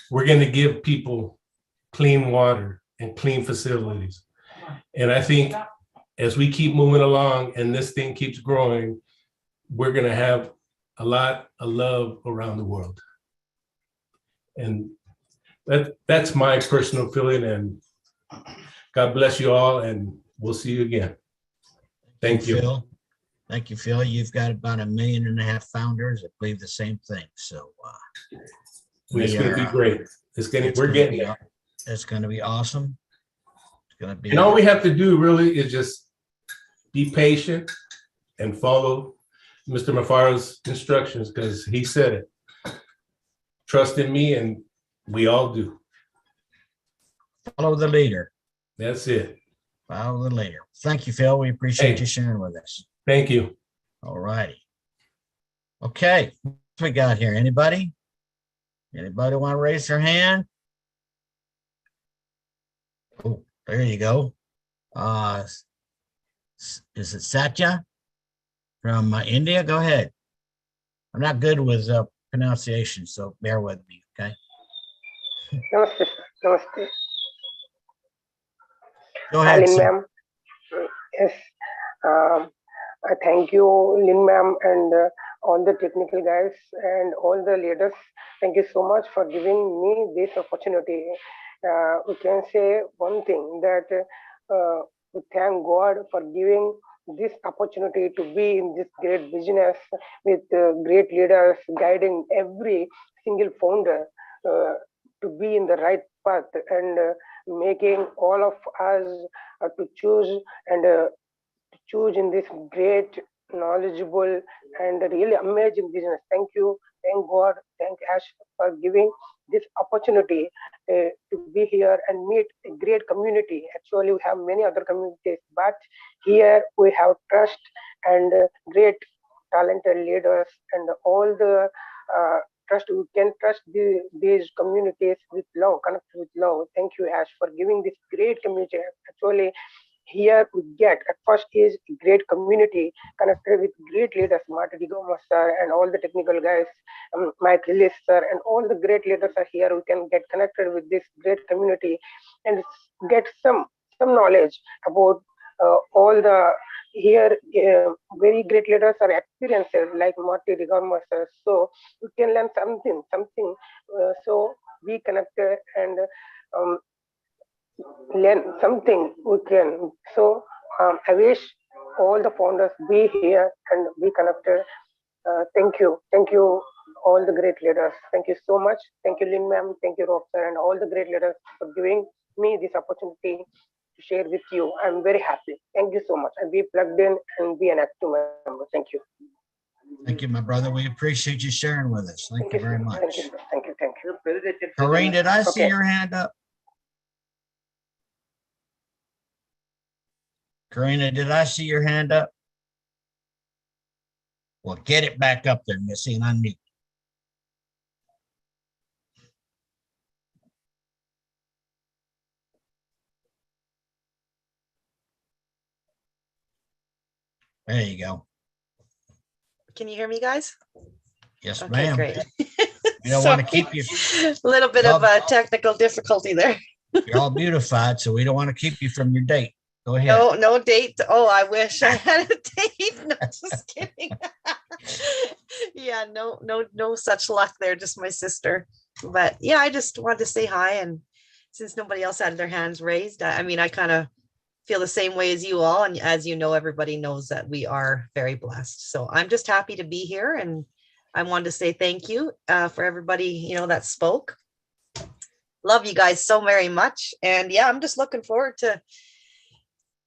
We're going to give people clean water and clean facilities. And I think as we keep moving along and this thing keeps growing, we're going to have a lot of love around the world. And that's my personal feeling, and God bless you all, and we'll see you again. Thank you. Phil. Thank you, Phil. You've got about 1.5 million founders that believe the same thing. So it's going to be great. We're getting there. It's going to be awesome. It's going to be. And all we have to do really is just be patient and follow Mr. Mafaro's instructions, because he said it. Trust in me, and we all do. Follow the leader. That's it. Follow the leader. Thank you, Phil. We appreciate you sharing with us. Thank you. All righty. Okay, what we got here? Anybody? Anybody want to raise their hand? Oh, there you go. Is it Satya from India? Go ahead. I'm not good with pronunciation, so bear with me, okay? Namaste. Namaste. Go ahead, Lynn ma'am. Yes. I thank you, Lynn ma'am, and all the technical guys and all the leaders. Thank you so much for giving me this opportunity. We can say one thing, that we thank God for giving this opportunity to be in this great business with great leaders guiding every single founder to be in the right path, and making all of us to choose and to choose in this great, knowledgeable and really amazing business. Thank you. Thank God. Thank Ash for giving this opportunity to be here and meet a great community. Actually, we have many other communities, but here we have trust and great talented leaders and all the trust. We can trust these communities with love, connect with love. Thank you, Ash, for giving this great community. Actually, here we get at first is great community connected with great leaders, Marty Digoma sir and all the technical guys, Mike Hillis sir and all the great leaders are here. We can get connected with this great community and get some knowledge about all the here very great leaders are experiences like Marty Digoma sir. So we can learn something. So we connected and learn something we can. So I wish all the founders be here and be connected. Thank you, all the great leaders. Thank you so much. Thank you, Lynn ma'am. Thank you, Rob sir, and all the great leaders for giving me this opportunity to share with you. I'm very happy. Thank you so much. And be plugged in and be an active member. Thank you. Thank you, my brother. We appreciate you sharing with us. Thank you very much. Thank you. Thank you. Thank you. Corinne, did I see Okay. your hand up? Karina, did I see your hand up? Well, get it back up there, Missy, and unmute. There you go. Can you hear me, guys? Yes, Okay, ma'am. great. We don't want to Sorry. keep you. A little bit of a technical difficulty there. You're all beautified, so we don't want to keep you from your date. Go ahead. No date. Oh, I wish I had a date. No, just kidding. Yeah, no such luck there. Just my sister. But yeah, I just wanted to say hi. And since nobody else had their hands raised, I mean, I kind of feel the same way as you all. And as you know, everybody knows that we are very blessed. So I'm just happy to be here. And I wanted to say thank you for everybody, that spoke. Love you guys so very much. And yeah, I'm just looking forward to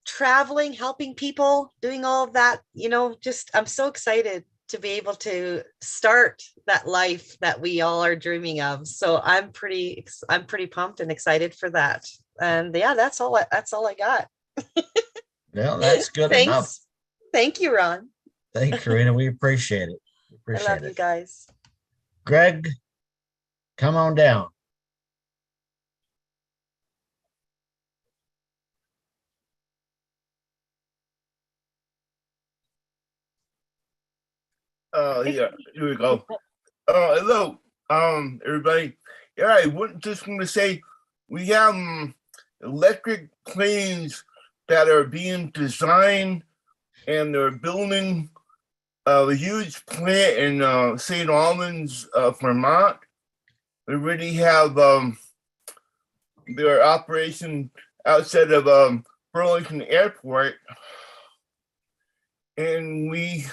traveling, helping people, doing all of that, just I'm so excited to be able to start that life that we all are dreaming of. So I'm pretty pumped and excited for that. And yeah, that's all I got. Well, that's good Thanks. enough. Thank you, Ron. Thank you, Karina. We appreciate it. We I appreciate love you it. guys. Greg, come on down. Here we go. Hello, everybody. Yeah, I was just going to say we have electric planes that are being designed, and they're building a huge plant in St. Albans, Vermont. They already have their operation outside of Burlington Airport, and we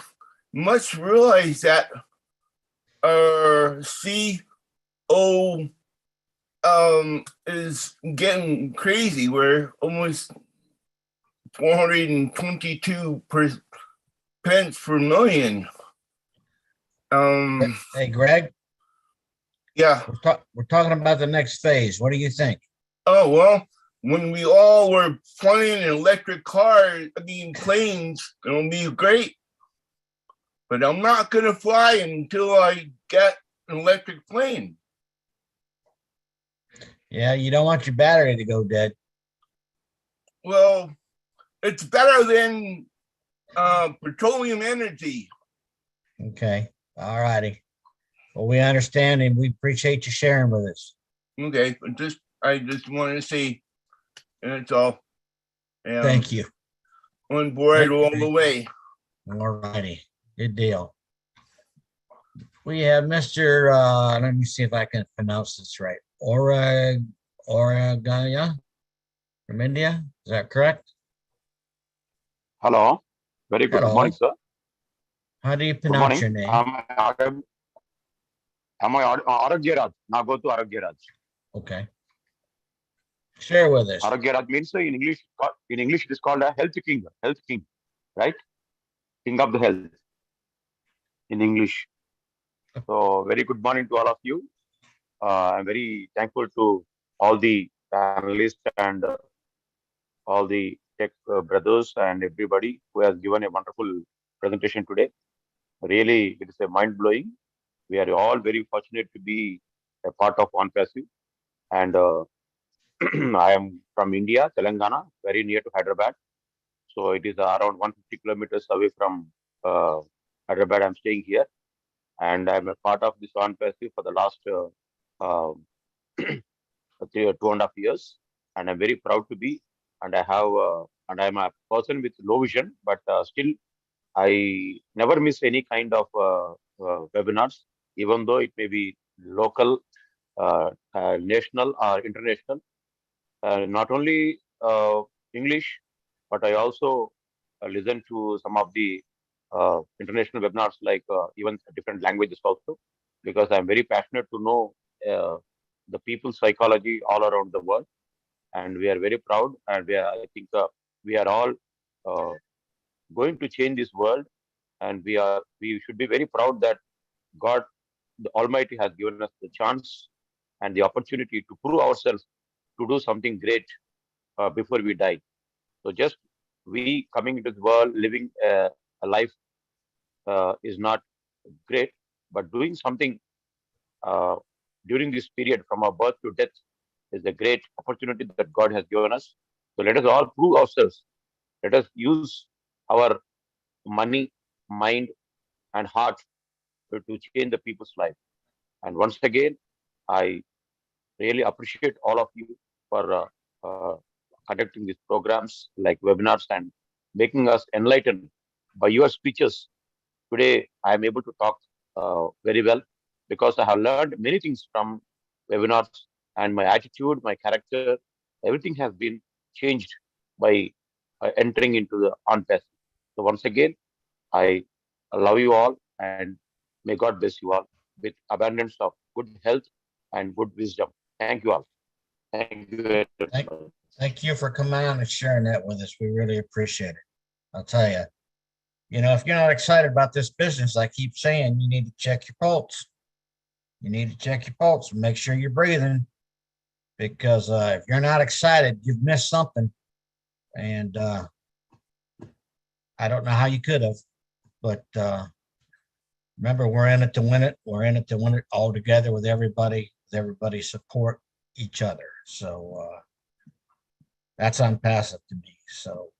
must realize that our CO is getting crazy. We're almost 422 pence per million. Hey, Greg. Yeah. We're talking about the next phase. What do you think? Oh, well, when we all were flying in electric cars, planes, it'll be great. But I'm not going to fly until I get an electric plane. Yeah, you don't want your battery to go dead. Well, it's better than petroleum energy. Okay. All righty. Well, we understand and we appreciate you sharing with us. Okay, but I just wanted to say, and that's all. Thank you. On board all the way. All righty. Good deal. We have Mr. Let me see if I can pronounce this right. Oragaya from India. Is that correct? Hello. Very good Hello. morning, sir. How do you Good pronounce morning. your name? Am I Aragyaraj? Now go to Aragyaraj. Okay. Share with us. Aragyaraj means in English it is called a health king, right? King of the health in English. So very good morning to all of you. I'm very thankful to all the panelists and all the tech brothers and everybody who has given a wonderful presentation today. Really, it is a mind blowing. We are all very fortunate to be a part of OnPassive. And I am from India, Telangana, very near to Hyderabad. So it is around 150 kilometers away from Hyderabad. I'm staying here, and I'm a part of this OnPassive for the last 2.5 years, and I'm very proud to be. And I'm a person with low vision, but still I never miss any kind of webinars, even though it may be local, national, or international. Not only English, but I also listen to some of the international webinars, like even different languages also, because I'm very passionate to know the people's psychology all around the world. And we are very proud, and I think we are all going to change this world, and we should be very proud that God, the Almighty, has given us the chance and the opportunity to prove ourselves to do something great before we die. So just we coming into the world, living a life is not great, but doing something during this period from our birth to death is a great opportunity that God has given us. So let us all prove ourselves. Let us use our money, mind, and heart to change the people's life. And once again, I really appreciate all of you for conducting these programs like webinars and making us enlightened by your speeches. Today, I am able to talk very well because I have learned many things from webinars, and my attitude, my character, everything has been changed by entering into the OnPassive. So once again, I love you all, and may God bless you all with abundance of good health and good wisdom. Thank you all. Thank you very much. Thank you for coming on and sharing that with us. We really appreciate it. I'll tell you, if you're not excited about this business, I keep saying you need to check your pulse. You need to check your pulse and make sure you're breathing, because if you're not excited, you've missed something. And I don't know how you could have, but remember, we're in it to win it. We're in it to win it all together with everybody support each other. So that's OnPassive to me. So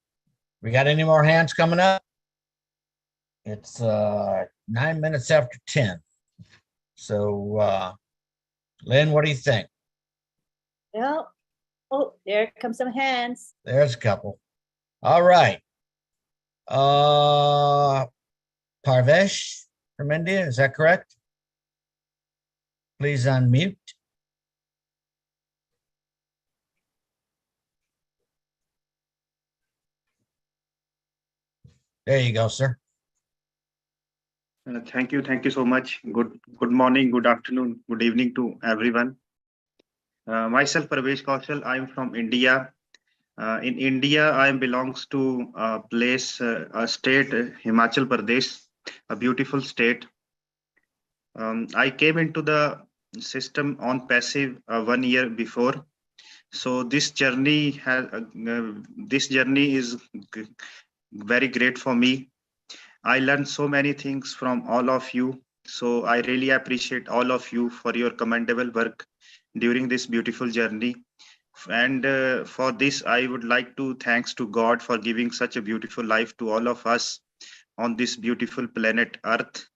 we got any more hands coming up? It's 9 minutes after 10. So Lynn, what do you think? Well, oh, there come some hands. There's a couple. All right. Parvesh from India, is that correct? Please unmute. There you go, sir. Thank you so much. Good morning, good afternoon, good evening to everyone. Myself, Parvesh Kaushal, I'm from India. In India, I belongs to a place, a state, Himachal Pradesh, a beautiful state. I came into the system OnPassive 1 year before. So this journey is very great for me. I learned so many things from all of you. So I really appreciate all of you for your commendable work during this beautiful journey. And for this, I would like to thanks to God for giving such a beautiful life to all of us on this beautiful planet Earth.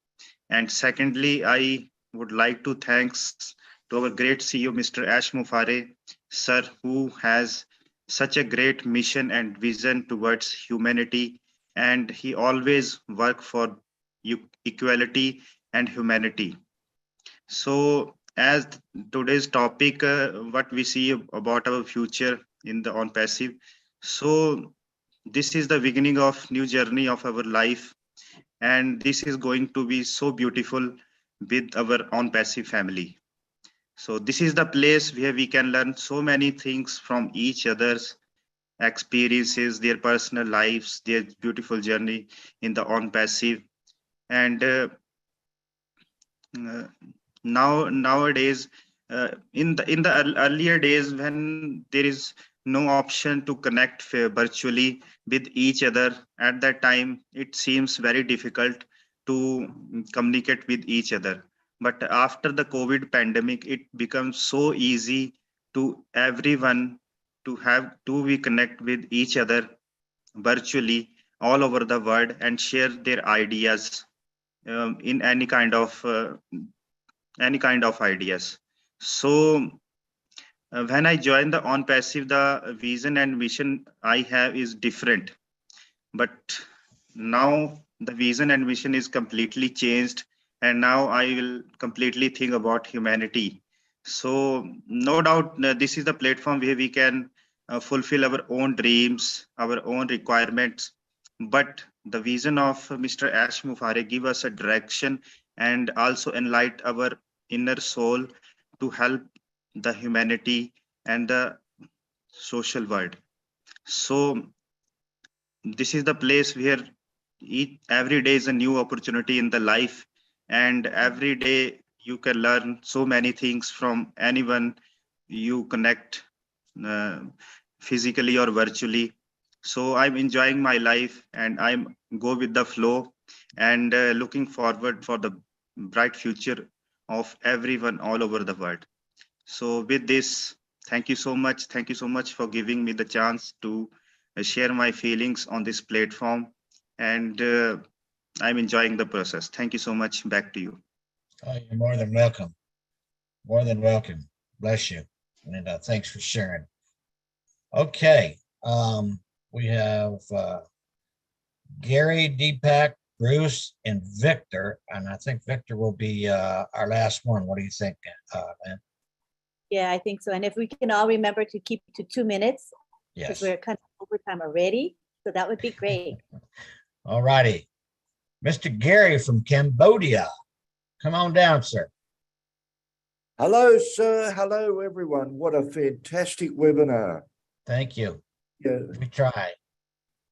And secondly, I would like to thanks to our great CEO, Mr. Ash Mufareh, sir, who has such a great mission and vision towards humanity. And he always work for equality and humanity. So as today's topic, what we see about our future in the OnPassive. So this is the beginning of new journey of our life. And this is going to be so beautiful with our OnPassive family. So this is the place where we can learn so many things from each other's experiences, their personal lives, their beautiful journey in the OnPassive. And nowadays, in the earlier days, when there is no option to connect virtually with each other, at that time it seems very difficult to communicate with each other. But after the COVID pandemic, it becomes so easy to everyone to we connect with each other virtually all over the world and share their ideas in any kind of ideas. So when I joined the On Passive, the vision and mission I have is different. But now the vision and mission is completely changed, and now I will completely think about humanity. So no doubt this is the platform where we can fulfill our own dreams, our own requirements. But the vision of Mr. Ash Mufareh give us a direction and also enlighten our inner soul to help the humanity and the social world. So this is the place where every day is a new opportunity in the life, and every day you can learn so many things from anyone you connect physically or virtually. So I'm enjoying my life and I'm go with the flow and looking forward for the bright future of everyone all over the world. So with this, thank you so much. Thank you so much for giving me the chance to share my feelings on this platform, and I'm enjoying the process. Thank you so much. Back to you. Oh, you're more than welcome. More than welcome. Bless you. And thanks for sharing. Okay. We have Gary, Deepak, Bruce, and Victor. And I think Victor will be our last one. What do you think, Lynn? Yeah, I think so. And if we can all remember to keep to 2 minutes, because Yes. we're kind of overtime already. So that would be great. All righty. Mr. Gary from Cambodia. Come on down, sir. Hello, sir. Hello, everyone. What a fantastic webinar. Thank you. Yeah. We tried.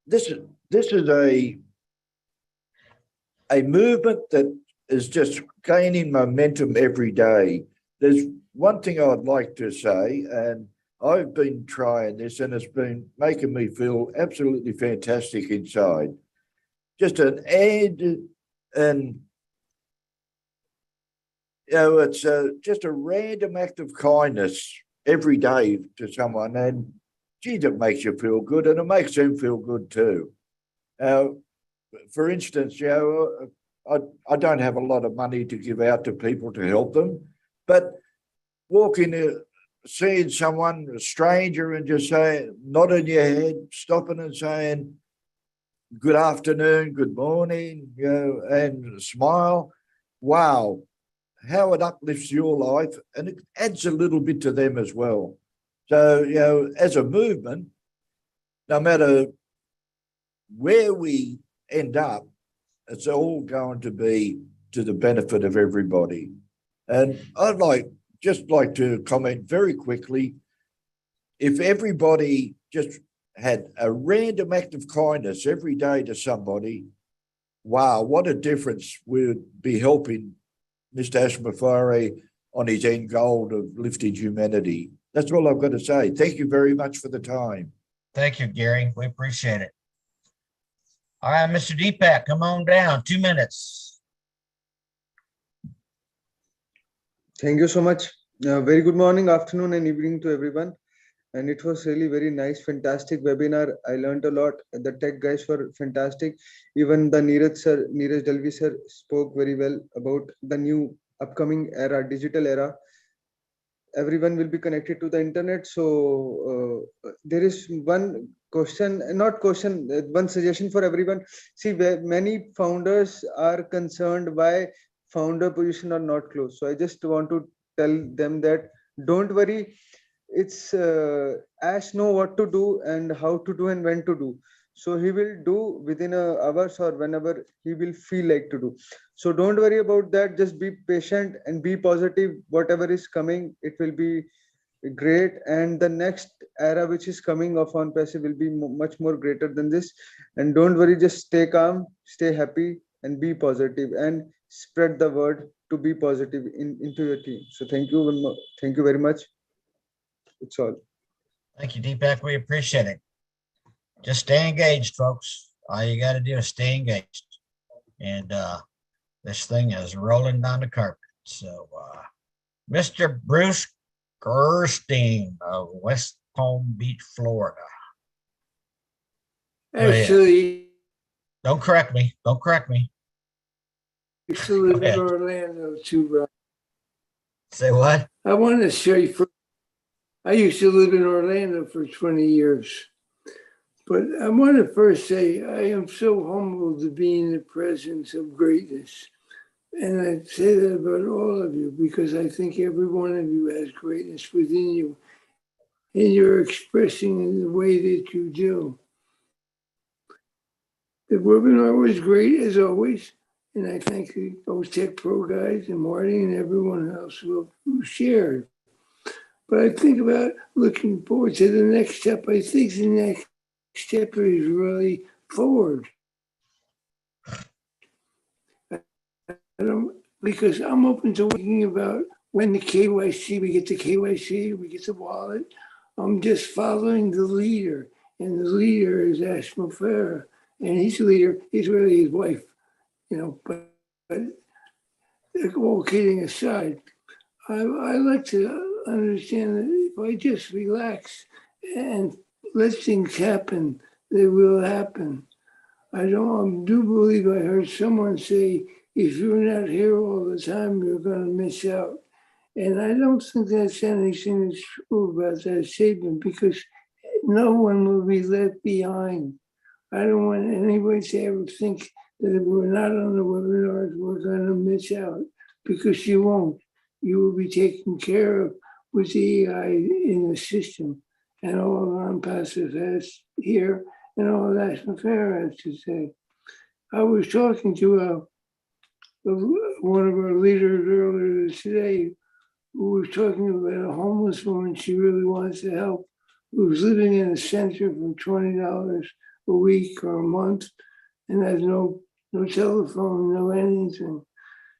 This is a movement that is just gaining momentum every day. There's one thing I'd like to say, and I've been trying this and it's been making me feel absolutely fantastic inside. Just an ad, and it's just a random act of kindness every day to someone, and geez, it makes you feel good, and it makes them feel good too. For instance, I don't have a lot of money to give out to people to help them, but walking, seeing someone, a stranger, and just saying, nodding your head, stopping and saying, good afternoon, good morning, and smile. Wow, how it uplifts your life, and it adds a little bit to them as well. So, as a movement, no matter where we end up, it's all going to be to the benefit of everybody. And I'd just like to comment very quickly. If everybody just had a random act of kindness every day to somebody, wow, what a difference we'd be helping Mr. Ash Mufareh on his end goal of lifting humanity. That's all I've got to say. Thank you very much for the time. Thank you, Gary. We appreciate it. All right, Mr. Deepak, come on down. 2 minutes. Thank you so much. Very good morning, afternoon, and evening to everyone. And it was really very nice, fantastic webinar. I learned a lot. The tech guys were fantastic. Even the Neeraj Dalvi sir spoke very well about the new upcoming era, digital era. Everyone will be connected to the internet. So there is one question, one suggestion for everyone. See, many founders are concerned why founder position are not closed. So I just want to tell them that don't worry. It's Ash know what to do and how to do and when to do. So he will do within hours or whenever he will feel like to do. So don't worry about that. Just be patient and be positive. Whatever is coming, it will be great. And the next era which is coming of On Passive will be much more greater than this. And don't worry, just stay calm, stay happy, and be positive and spread the word to be positive into your team. So thank you very much. It's all. Thank you, Deepak. We appreciate it. Just stay engaged, folks. All you got to do is stay engaged. And This thing is rolling down the carpet. So, Mr. Bruce Gerstein of West Palm Beach, Florida. Go ahead. Actually, Don't correct me. Don't correct me. I used to live Go in ahead. Orlando too. Say what? I want to show you. I used to live in Orlando for 20 years. But I want to first say I am so humbled to be in the presence of greatness. And I say that about all of you because I think every one of you has greatness within you. And you're expressing in the way that you do. The webinar was great as always. And I thank those Tech Pro guys and Marty and everyone else who shared. But I think about looking forward to the next step. I think the next step is really forward. Because I'm open to thinking about when the KYC, we get the KYC, we get the wallet. I'm just following the leader. And the leader is Ashma Farah. And he's the leader, he's really his wife, you know, but all kidding aside, I like to understand that if I just relax and let things happen, they will happen. I do believe I heard someone say, if you're not here all the time, you're going to miss out. And I don't think that's anything that's true about that statement because no one will be left behind. I don't want anybody to ever think that if we're not on the webinars, we're going to miss out because you won't. You will be taken care of with the AI in the system and all non-passive has here and all that's fair has to say. I was talking to one of our leaders earlier today who was talking about a homeless woman she really wants to help, who was living in a center for $20 a week or a month and has no telephone, no anything.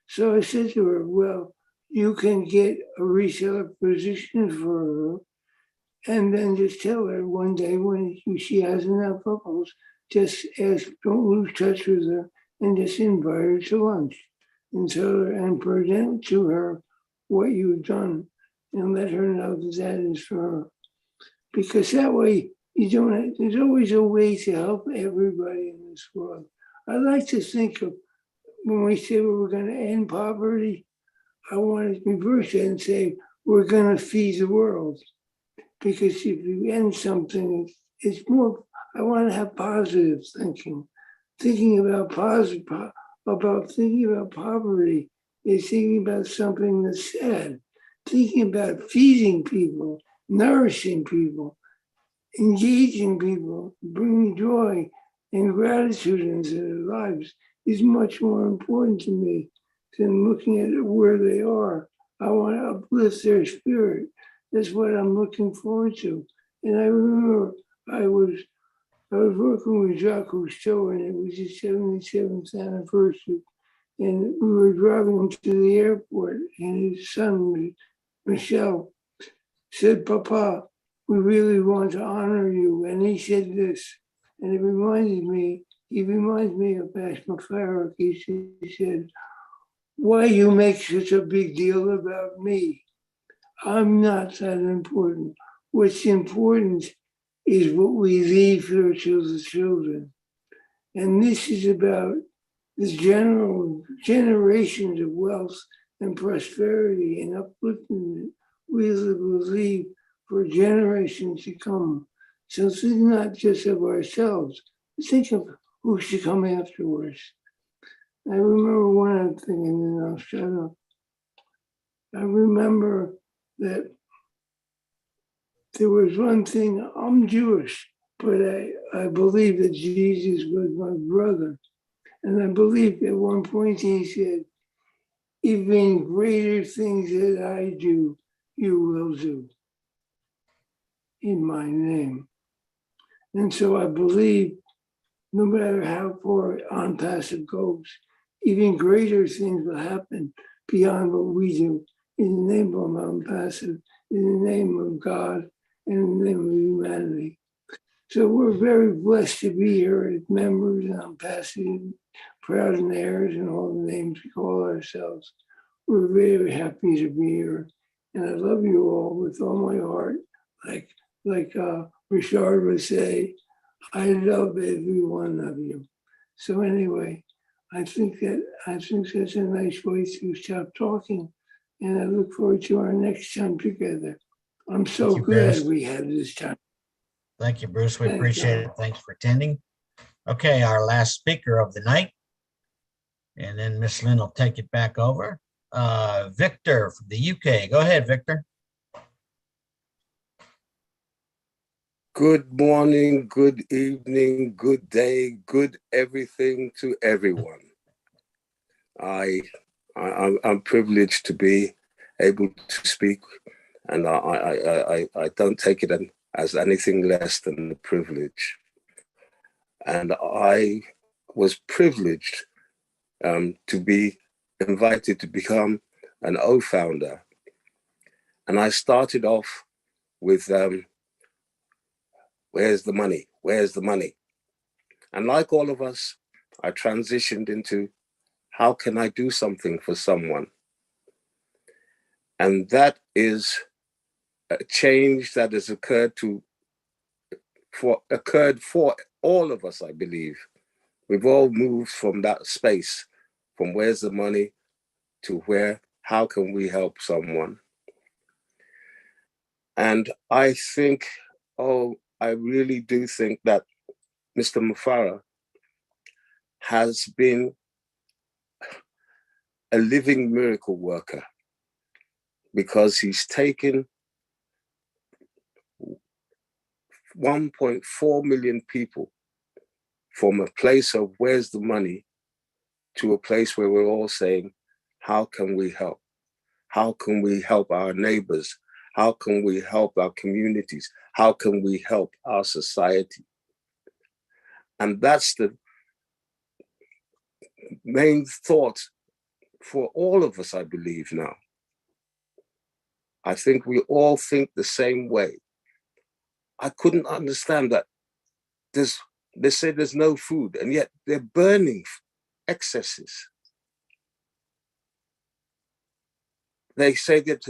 So I said to her, well, you can get a reseller position for her and then just tell her one day when she has enough bubbles, just ask, don't lose touch with her and just invite her to lunch and tell her and present to her what you've done and let her know that that is for her. Because that way, there's always a way to help everybody in this world. I like to think of when we say we're going to end poverty, I want to reverse it and say we're going to feed the world. Because if you end something, it's more, I want to have positive thinking. Thinking about thinking about poverty is thinking about something that's sad. Thinking about feeding people, nourishing people, engaging people, bringing joy and gratitude into their lives is much more important to me than looking at where they are. I want to uplift their spirit. That's what I'm looking forward to. And I remember I was working with Jacques Cousteau and it was his 77th anniversary. And we were driving him to the airport and his son, Michel, said, Papa, we really want to honor you. And he said this, and it reminds me of Ashma Farah. He said, why you make such a big deal about me? I'm not that important. What's important is what we leave here to the children. And this is about the general generations of wealth and prosperity and upliftment we will leave for generations to come. So think not just of ourselves, think of who should come afterwards. I remember one other thing, and then I'll shut up. I remember that there was one thing, I'm Jewish, but I believe that Jesus was my brother. And I believe at one point he said, even greater things that I do, you will do in my name. And so I believe no matter how far OnPassive goes, even greater things will happen beyond what we do in the name of OnPassive, in the name of God, and in the name of humanity. So we're very blessed to be here as members, and I'm passing proud and heirs and all the names we call ourselves. We're very happy to be here. And I love you all with all my heart. Like Richard would say, I love every one of you. So anyway, I think that's a nice way to stop talking. And I look forward to our next time together. I'm so you, glad Bruce. we had this time. Thank you, Bruce. We Thank appreciate it. Thanks for attending. Okay, our last speaker of the night. And then Miss Lynn will take it back over. Victor from the UK. Go ahead, Victor. Good morning, good evening, good day, good everything to everyone. I'm privileged to be able to speak, and I don't take it as anything less than a privilege. And I was privileged to be invited to become an O founder. And I started off with, where's the money? Where's the money? And like all of us, I transitioned into, how can I do something for someone? And that is a change that has occurred for all of us, I believe. We've all moved from that space, from where's the money to how can we help someone? And I think, I really do think that Mr. Mufara has been a living miracle worker, because he's taken 1.4 million people from a place of where's the money to a place where we're all saying, how can we help? How can we help our neighbors? How can we help our communities? How can we help our society? And that's the main thought for all of us, I believe now. I think we all think the same way. I couldn't understand that they say there's no food, and yet they're burning excesses. They say that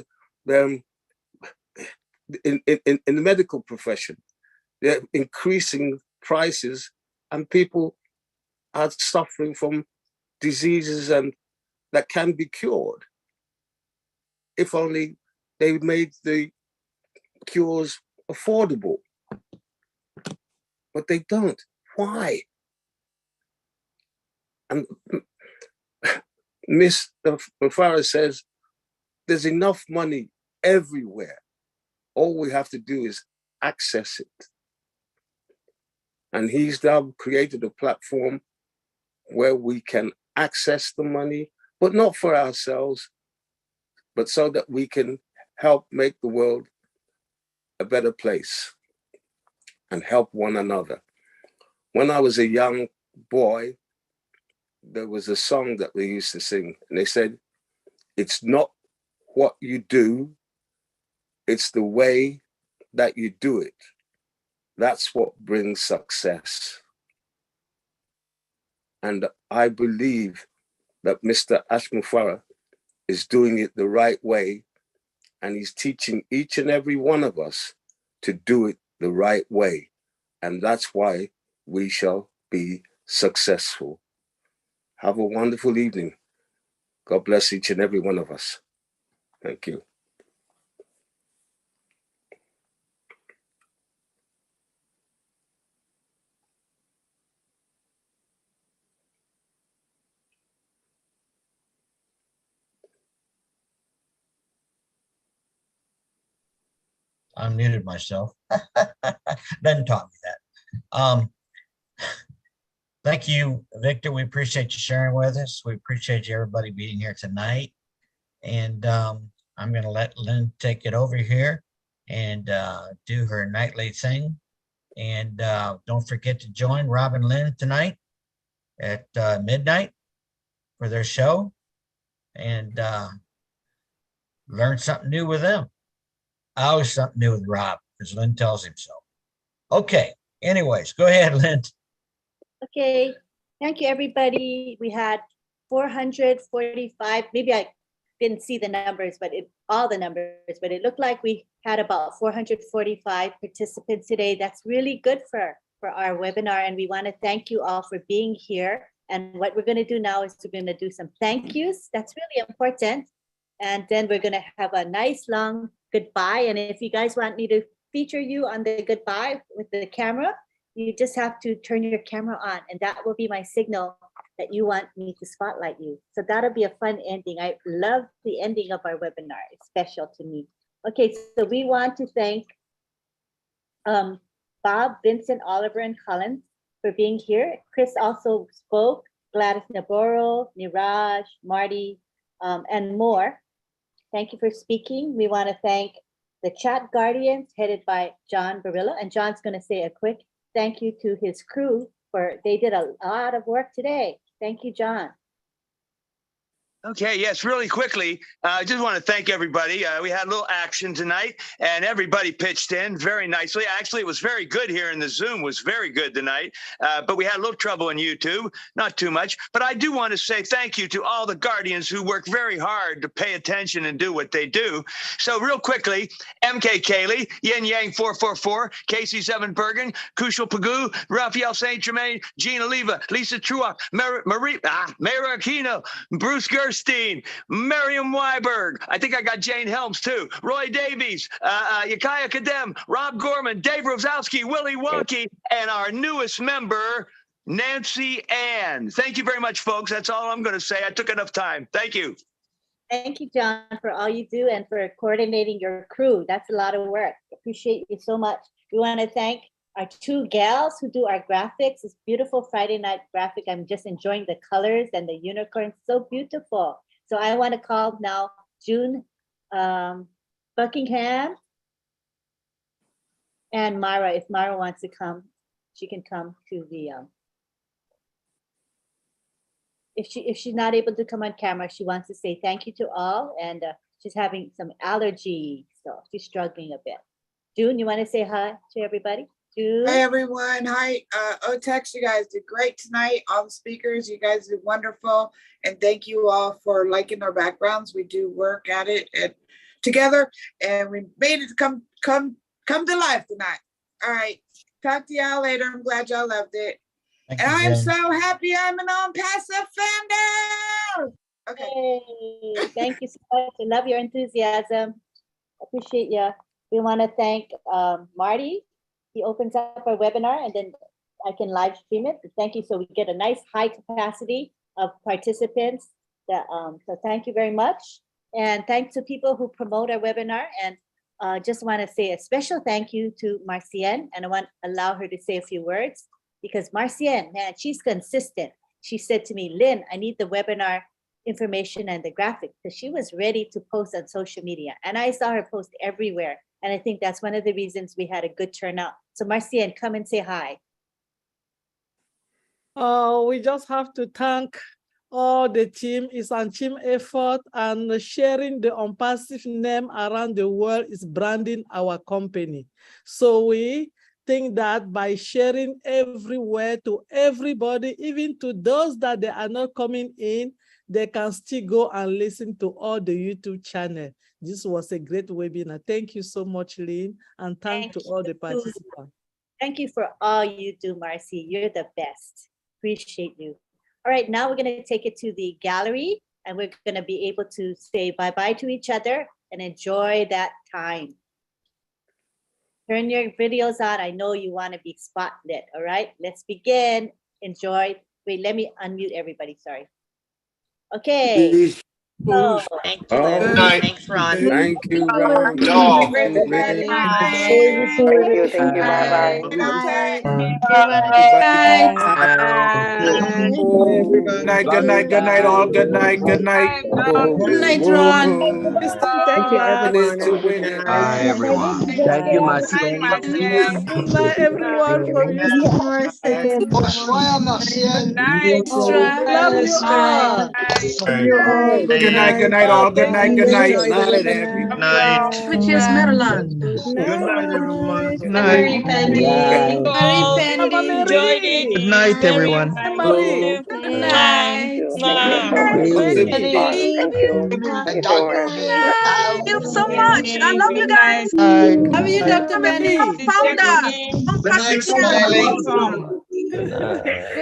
in the medical profession, they're increasing prices, and people are suffering from diseases and that can be cured. If only they made the cures affordable. But they don't. Why? And Mr. Mufara says there's enough money everywhere. All we have to do is access it. And he's now created a platform where we can access the money, but not for ourselves, but so that we can help make the world a better place and help one another. When I was a young boy, there was a song that we used to sing, and they said, it's not what you do, it's the way that you do it. That's what brings success. And I believe that Mr. Ash Mufara is doing it the right way, and he's teaching each and every one of us to do it the right way. And that's why we shall be successful. Have a wonderful evening. God bless each and every one of us. Thank you. I muted myself. Ben taught me that. Thank you, Victor. We appreciate you sharing with us. We appreciate you, everybody, being here tonight. And I'm going to let Lynn take it over here and do her nightly thing. And don't forget to join Rob and Lynn tonight at midnight for their show and learn something new with them. Always something new with Rob, because Lynn tells him so. Okay, Anyways, go ahead, Lynn. Okay, thank you, everybody. We had 445, maybe I didn't see the numbers, but all the numbers, but it looked like we had about 445 participants today. That's really good for our webinar, and we want to thank you all for being here. And what we're going to do now is we're going to do some thank yous. That's really important. And then we're going to have a nice long goodbye. And if you guys want me to feature you on the goodbye with the camera, you just have to turn your camera on, and that will be my signal that you want me to spotlight you. So that'll be a fun ending. I love the ending of our webinar. It's special to me. Okay, so we want to thank Bob, Vincent, Oliver, and Collins for being here. Chris also spoke, Gladys Navarro, Niraj, Marty, and more. Thank you for speaking. We want to thank the Chat Guardians headed by John Barilla, and John's going to say a quick thank you to his crew they did a lot of work today. Thank you, John. Okay, yes, really quickly, I just want to thank everybody. We had a little action tonight, and everybody pitched in very nicely. Actually, it was very good here in the Zoom, was very good tonight, but we had a little trouble in YouTube, not too much. But I do want to say thank you to all the Guardians who work very hard to pay attention and do what they do. So real quickly, MK Kaylee, Yin Yang 444, Casey Seven Bergen, Kushal Pagoo, Raphael St. Germain, Gina Leva, Lisa Truock, Mara Aquino, Bruce Gerstein, Miriam Weiberg. I think I got Jane Helms too. Roy Davies, Yakaya Kadem, Rob Gorman, Dave Rosowski, Willie Wonky, and our newest member, Nancy Ann. Thank you very much, folks. That's all I'm going to say. I took enough time. Thank you. Thank you, John, for all you do and for coordinating your crew. That's a lot of work. Appreciate you so much. We want to thank our two gals who do our graphics. This beautiful Friday night graphic. I'm just enjoying the colors and the unicorn. So beautiful. So I want to call now June Buckingham and Mara. If Mara wants to come, she can come to the if she's not able to come on camera, she wants to say thank you to all, and she's having some allergies, so she's struggling a bit. June, you want to say hi to everybody? June? Hi everyone. Hi, OTEX. You guys did great tonight. All the speakers, you guys did wonderful, and thank you all for liking our backgrounds. We do work at it together, and we made it come to life tonight. All right, talk to y'all later. I'm glad y'all loved it. And I am so happy I'm an on-passive founder. Okay. Yay. Thank you so much. I love your enthusiasm. Appreciate you. We want to thank Marty. He opens up our webinar and then I can live stream it. Thank you. So we get a nice high capacity of participants. So thank you very much. And thanks to people who promote our webinar. And just want to say a special thank you to Marcienne. And I want to allow her to say a few words. Because Marcienne, man, she's consistent. She said to me, Lynn, I need the webinar information and the graphic, because she was ready to post on social media. And I saw her post everywhere. And I think that's one of the reasons we had a good turnout. So Marcienne, come and say hi. We just have to thank all the team. It's a team effort, and sharing the OnPassive name around the world is branding our company. So we think that by sharing everywhere to everybody, even to those that they are not coming in, they can still go and listen to all the YouTube channel. This was a great webinar. Thank you so much, Lynn, and thank to all the participants. Thank you for all you do, Marcy. You're the best. Appreciate you. All right, now we're going to take it to the gallery, and we're going to be able to say bye-bye to each other and enjoy that time. Turn your videos on. I know you want to be spotlit. All right, let's begin. Enjoy. Wait, let me unmute everybody. Sorry. Okay. So, thank you, Lynn. Thanks, Ron. Thank you, Ron. Thank you. Thank you. Bye-bye. Good night, good night, good night, all. Good night, good night. Good night, Ron. Thank you, everyone. Bye, everyone. Thank you, Marcienne. Good night, everyone. From Bonsoir, Marcienne. Night, Love you all. Good good night, good night, all. Good night, good night. Good night, everybody. Night. Which is Maryland. Good night, everyone. Good night. Pendy. Enjoyed it. Good night, everyone. Marie. Good night. Thank you so much. I love you guys. Love you, Dr. Benny. Founder. Good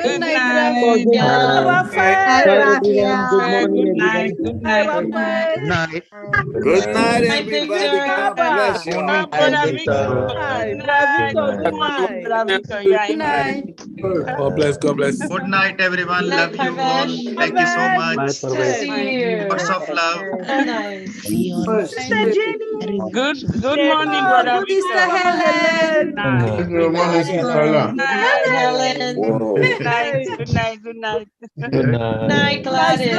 Good night, night. Raphael. Good night. Good Hi, night. Raphael. Good night. Good night, everybody. God bless you. Hi, Bravito. Good night. God bless, God bless. Good night, everyone. Love you all. Thank you so much. Lots of love. Sister Jenny. Good morning, brother Sister Helen. Good morning, Sister Helen. Helen. Good night. Good night. Good night. Good night, Gladys.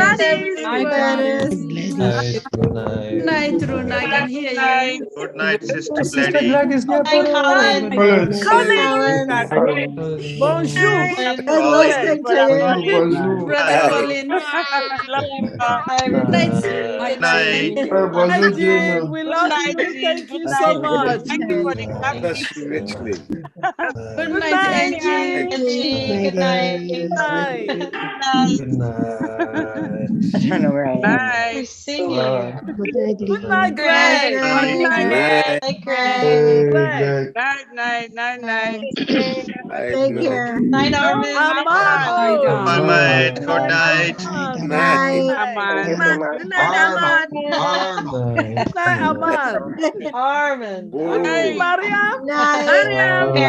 Hi, Gladys. Good night. Good night, Runa. I can hear you. Good night, Sister Sister Gladys. Gladys. Hi, Colin. Bonjour. Hello, Brother Colin. Good night, Good night. Hi, Jean. We love you. Thank you so much. Thank you for the clapping. Bless you richly. Good night, Angie. Good night. Good night. Good night. Turn around. Bye. We're singing. Good night, Greg. Good night. Night, Greg. Greg. Night. Take care. Night, Armin. My mate. Good night. Night. Good night, Ahmad. Good night, Amal. Armin. Good night, Mariam. Mariam. Good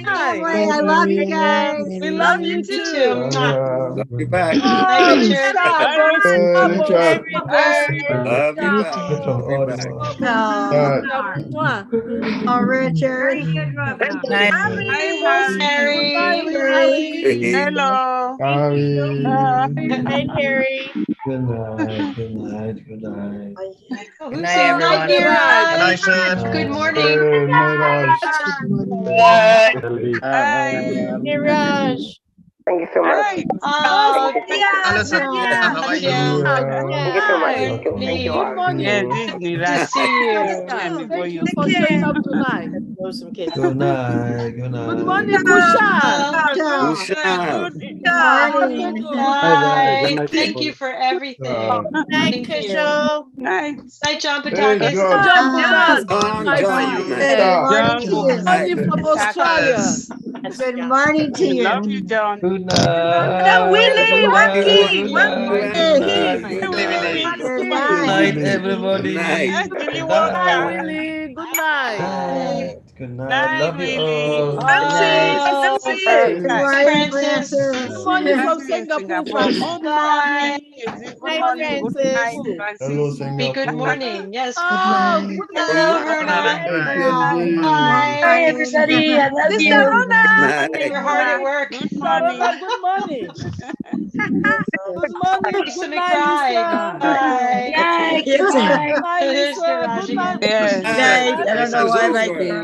night. I love you guys. We love you too. Love you back. Oh, Richard. Richard. Love you back. Oh, Richard. Hi, Mary. Hello. Hi, Terry. Good night. Good night. Good night. Good night, everyone. Good night, sir. Good morning. Niraj. Thank you so much. Hello, Satya. How are you? Thank you so much. Thank you all. Yeah, this is Niraj. Thank you for showing up tonight. Good night. Good night. Good morning, Busha. Night. Thank you for everything. Night, Kujo. Night, John Patakis. Good morning from Australia. Good morning to you. Love you, John. Good night. Willie, Good night, everybody. Yes, Willie Walker. Hi, Willie. Good night. Good night. Love you all. Good morning, Francis. Good morning from Singapore. Good night. Good night. Hello, Be Singapore. good morning. Yes. Oh, good night. Hi, everybody. I love you. You're hard at work. Good morning. Good morning. Good morning. Lisa Good night, McBride. Bye. Good night. Good night, There's Lisa. Niraj Good night. again. Yes. I don't know why I like Good that.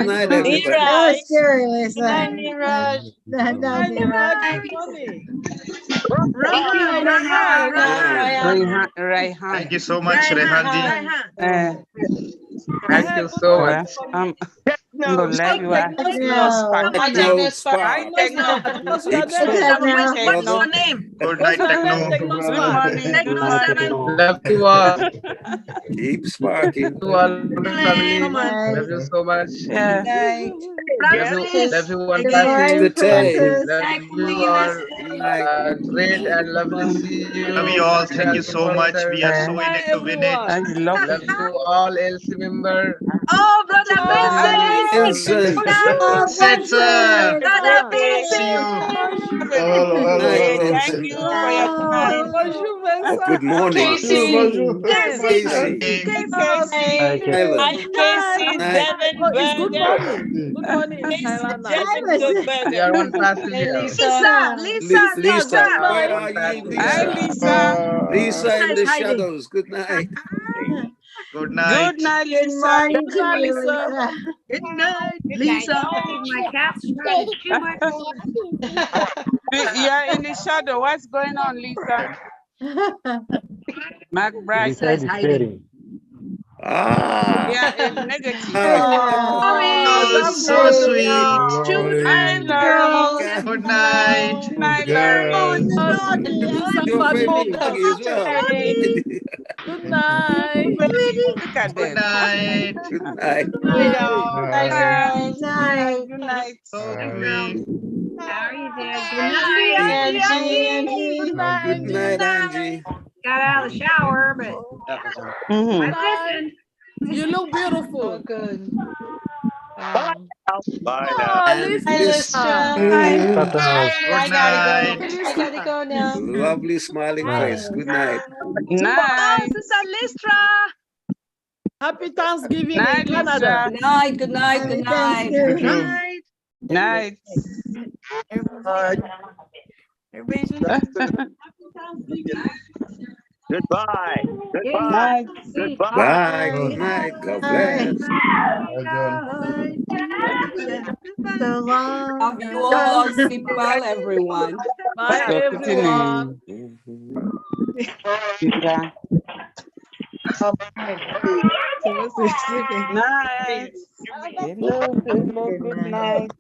night, everybody. That was scary, Lisa. Good night, Niraj. That Good night, Niraj. Good morning. Raihan. Thank you so much, Rehanji. Thank you so much. Love you. What's your name? Good night, Techno. Love you all. Keep sparking. Love you so much. Love you one Good day. Love you all. Great and lovely to see you. Love you all. Thank you so much. We are so in it to win it. Love you all, LC member. Oh, Brother Vincent. Setzer. See you. Thank you for your time. Oh, good morning. Casey. Casey. Hi, Casey. Devin Good Berger. morning. Good morning, Thailand. We are one person here. Lisa. Where are you, Hi, Lisa? Lisa. Lisa in the shadows. Good night. Good night. Good night, Good Lisa. morning to you, Lisa. Lisa. Good night, Lisa. My cat's trying to chew my phone. You're in the shadow. What's going on, Lisa? McBride says hiding. Ah. Yeah, it's negative. Oh, so sweet. Good night, girls. Good night. Good night, Larry. Your favorite doggy as well. Good night. Look at Good them. night. Good night. Good night, girls. Good night. So sweet. Good night, Angie. Got out of the shower, but Mhm. You look beautiful. good. Bye now. Oh, Lisa. Good I gotta night. go. I gotta go now. Lovely smiling face. Good night. Good night. Happy Thanksgiving Night, in Canada. Lisa. Night, good night, good night. Thank you. Night. Goodbye. Goodbye. Night. Goodbye. Bye. Good night. God bless. So long. Love you all. Sleep well, everyone. Bye, everyone. Yeah. Night. Hello, hello, good night.